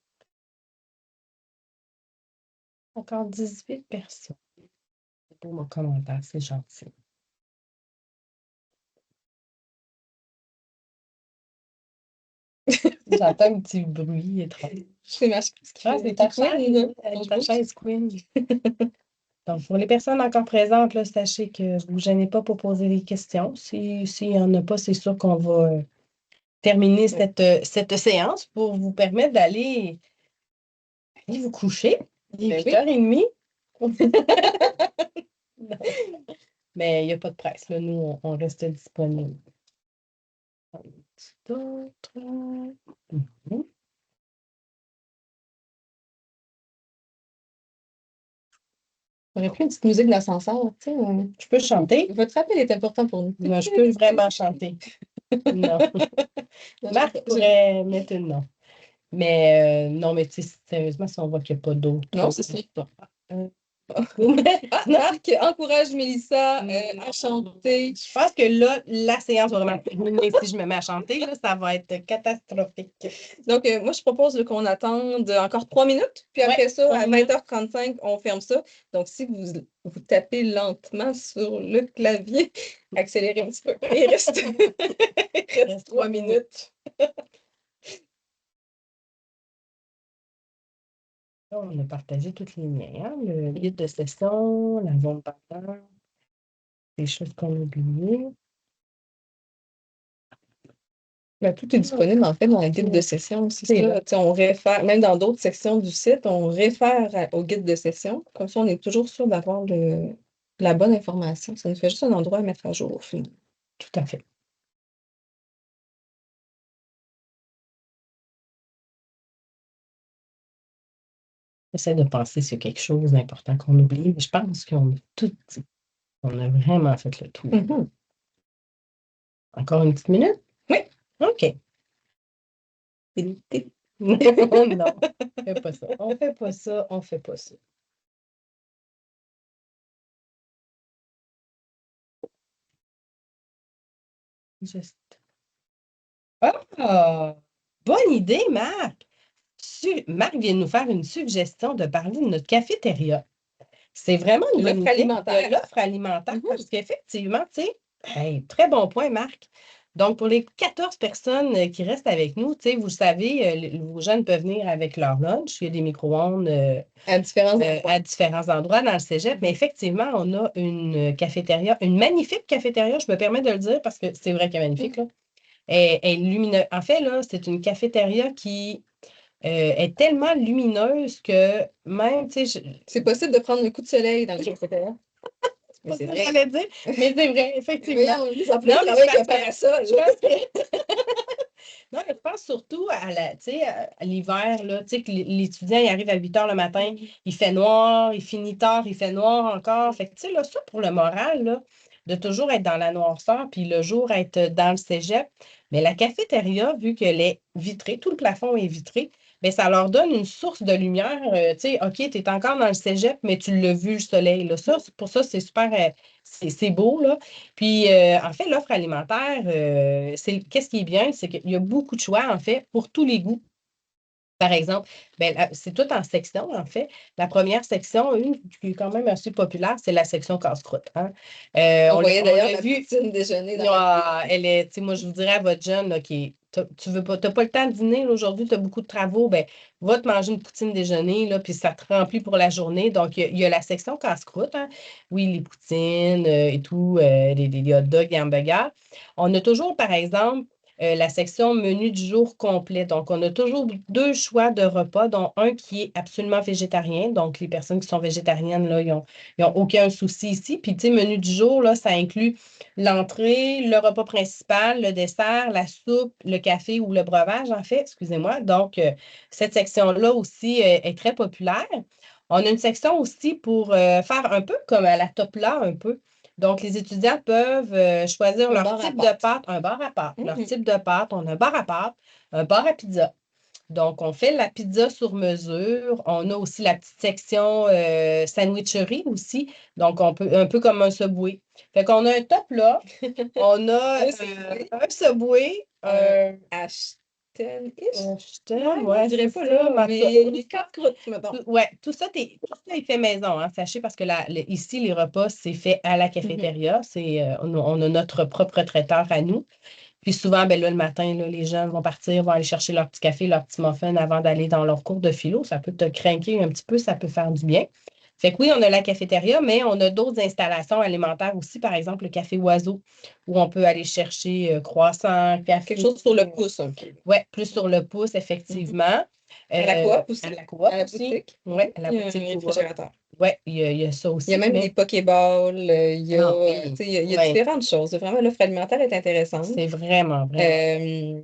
Encore 18 personnes. C'est pour mon commentaire, c'est gentil. J'entends un petit bruit étrange. C'est ma chaise qui C'est fait ta qui couine, chaise, là. ta chaise queen. Donc, pour les personnes encore présentes, là, sachez que vous ne vous gênez pas pour poser des questions. S'il n'y en a pas, c'est sûr qu'on va terminer cette séance pour vous permettre d'aller vous coucher. Il est Ben oui. 8h30. Mais il n'y a pas de presse. Là. Nous, on reste disponible. D'autres. Mhm. On aurait pris une petite musique d'ascenseur, tu sais. Je peux chanter? Votre appel est important pour nous. Non, je peux vraiment chanter. Non. Marc pourrait mettre une non. Mais non, mais tu sais, sérieusement, si on voit qu'il n'y a pas d'eau. Non, c'est ça. Ah, Marc encourage Mélissa à chanter. je pense que là, la séance va vraiment terminer si je me mets à chanter. Là, ça va être catastrophique. Donc, moi, je propose qu'on attende encore 3 minutes. Puis après ça, à 20h35, on ferme ça. Donc, si vous tapez lentement sur le clavier, accélérez un petit peu. Il reste 3 minutes. Là, on a partagé tous les liens. Hein? Le guide de session, la zone partant, des choses qu'on a oubliées. Ben, tout est disponible, en fait, dans le guide de session, c'est C'est ça. là. Tu sais, on réfère, même dans d'autres sections du site, on réfère au guide de session. Comme ça, on est toujours sûr d'avoir la bonne information. Ça nous fait juste un endroit à mettre à jour au final. Tout à fait. J'essaie de penser s'il y a quelque chose d'important qu'on oublie, mais je pense qu'on a tout dit. On a vraiment fait le tour. Mhm. Encore une petite minute? Oui. OK. Té- Non, on fait pas ça. On fait pas ça, on fait pas ça. Juste. Ah! Bonne idée, Marc! Marc vient de nous faire une suggestion de parler de notre cafétéria. C'est vraiment une bonne L'offre idée alimentaire. de l'offre alimentaire Mhm. parce qu'effectivement, tu sais, hey, très bon point, Marc. Donc, pour les 14 personnes qui restent avec nous, tu sais, vous le savez, vos jeunes peuvent venir avec leur lunch. Il y a des micro-ondes À différents endroits. à différents endroits dans le cégep. Mais effectivement, on a une cafétéria, une magnifique cafétéria, je me permets de le dire parce que c'est vrai qu'elle est magnifique, là. Elle est lumineuse. En fait, là, c'est une cafétéria qui est tellement lumineuse que même, tu sais, C'est possible de prendre un coup de soleil dans le cafétéria. Mais pas c'est ça que vrai. j'allais dire, mais c'est vrai, effectivement. Voyons, les employés Non, mais travaillent c'est avec un parce que parasol. je pense que non, mais je pense surtout à tu sais, à l'hiver, là, tu sais, que l'étudiant, il arrive à 8 heures le matin, il fait noir, il finit tard, il fait noir encore. Fait que, tu sais, là, ça, pour le moral, là, de toujours être dans la noirceur, puis le jour être dans le cégep. Mais la cafétéria, vu qu'elle est vitrée, tout le plafond est vitré, bien, ça leur donne une source de lumière. Tu sais, OK, tu es encore dans le cégep, mais tu l'as vu, le soleil, là. Ça, pour ça, c'est super, c'est beau, là. Puis, en fait, l'offre alimentaire, qu'est-ce qui est bien, c'est qu'il y a beaucoup de choix, en fait, pour tous les goûts. Par exemple, ben, c'est tout en sections, en fait. La première section, une qui est quand même assez populaire, c'est la section casse-croûte, hein. On voyait On d'ailleurs l'a la vu. poutine déjeuner dans la Ah, elle est, tu sais, moi, je vous dirais à votre jeune, là, tu veux pas, t'as pas le temps de dîner, là, aujourd'hui, tu as beaucoup de travaux, ben, va te manger une poutine déjeuner, là, puis ça te remplit pour la journée. Donc, il y a la section casse-croûte, hein. Oui, les poutines et tout, les hot dogs, les hamburgers. On a toujours, par exemple, la section menu du jour complet. Donc, on a toujours deux choix de repas, dont un qui est absolument végétarien. Donc, les personnes qui sont végétariennes, là, ils ont aucun souci ici. Puis, tu sais, menu du jour, là, ça inclut l'entrée, le repas principal, le dessert, la soupe, le café ou le breuvage, en fait, excusez-moi. Donc, cette section-là aussi est très populaire. On a une section aussi pour faire un peu comme à la Topla, un peu. Donc, les étudiants peuvent choisir un leur bar à type de pâtes. pâte, un bar à pâte, leur Mhm. type de pâte. On a un bar à pâte, un bar à pizza. Donc, on fait la pizza sur mesure. On a aussi la petite section sandwicherie aussi. Donc, on peut, un peu comme un Subway. Fait qu'on a un top là. On a Un Subway. un Subway, Ashton-ish? Ashton, Ouais, ouais, je dirais c'est pas ça. là, Mais en tout cas, mais quatre croûtes, mettons. ouais, tout ça, tout ça est fait maison, hein, sachez, parce que ici, les repas, c'est fait à la cafétéria. On a notre propre traiteur à nous. Puis souvent, ben là, le matin, là, les jeunes vont partir, vont aller chercher leur petit café, leur petit muffin avant d'aller dans leur cours de philo. Ça peut te craquer un petit peu, ça peut faire du bien. Fait que oui, on a la cafétéria, mais on a d'autres installations alimentaires aussi, par exemple le café oiseau, où on peut aller chercher croissant, café. Quelque chose sur le pouce un peu. Oui, plus sur le pouce, effectivement. À la coop aussi. À la coop À la aussi. boutique. Oui, à la Il y a un boutique coop. réfrigérateur. Oui, il y a ça Il y a aussi. même des Pokéballs, il y a, Ah oui, tu sais, il y a ouais, différentes choses. Vraiment, l'offre alimentaire est intéressante. c'est vraiment, vraiment. Euh,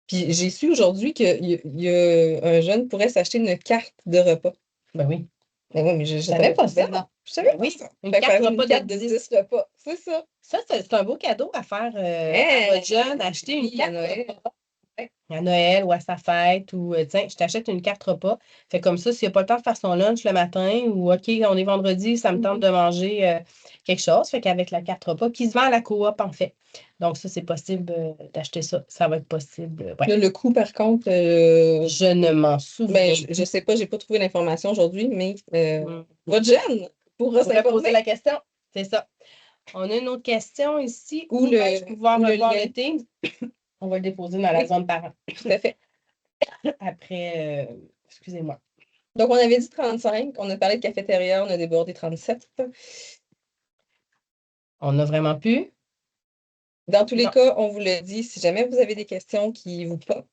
Puis j'ai su aujourd'hui un jeune pourrait s'acheter une carte de repas. Ben oui. Ben oui, mais je savais pas ça. Ben non, je savais Ben pas oui, ça. une Fait qu'il carte fallait repas une carte de de 10. 10 repas. C'est ça. Ça, c'est un beau cadeau à faire à Hein? votre jeune, acheter une Oui, à carte Noël. repas. Ouais. À Noël ou à sa fête, ou tiens, je t'achète une carte repas. Fait comme ça, s'il n'a pas le temps de faire son lunch le matin, ou OK, on est vendredi, ça me tente de manger quelque chose. Fait qu'avec la carte repas, qui se vend à la coop, en fait. Donc, ça, c'est possible d'acheter ça. Ça va être possible. Ouais. Là, le coût, par contre, Je ne m'en souviens ben, je sais pas, j'ai pas trouvé l'information aujourd'hui, mais plus. votre jeune pourra On pourrait poser s'informer. la question. C'est ça. On a une autre question ici. Ou Où vais-je pouvoir ou le revoir lien. le thé? On va le déposer dans la Oui, zone parent. tout à fait. Après, excusez-moi. Donc, on avait dit 35. On a parlé de cafétéria, on a débordé 37. On a vraiment pu? Dans tous les Non. cas, on vous le dit, si jamais vous avez des questions qui vous popent,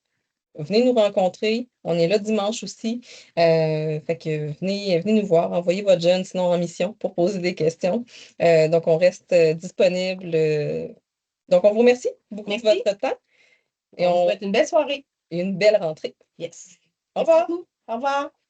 venez nous rencontrer. On est là dimanche aussi. Fait que venez nous voir, envoyez votre jeune, sinon en mission, pour poser des questions. Donc, on reste disponible. Donc, on vous remercie beaucoup de Merci. votre temps et On vous souhaite une belle soirée. et une belle rentrée. Yes. Au revoir. Merci beaucoup. Au revoir.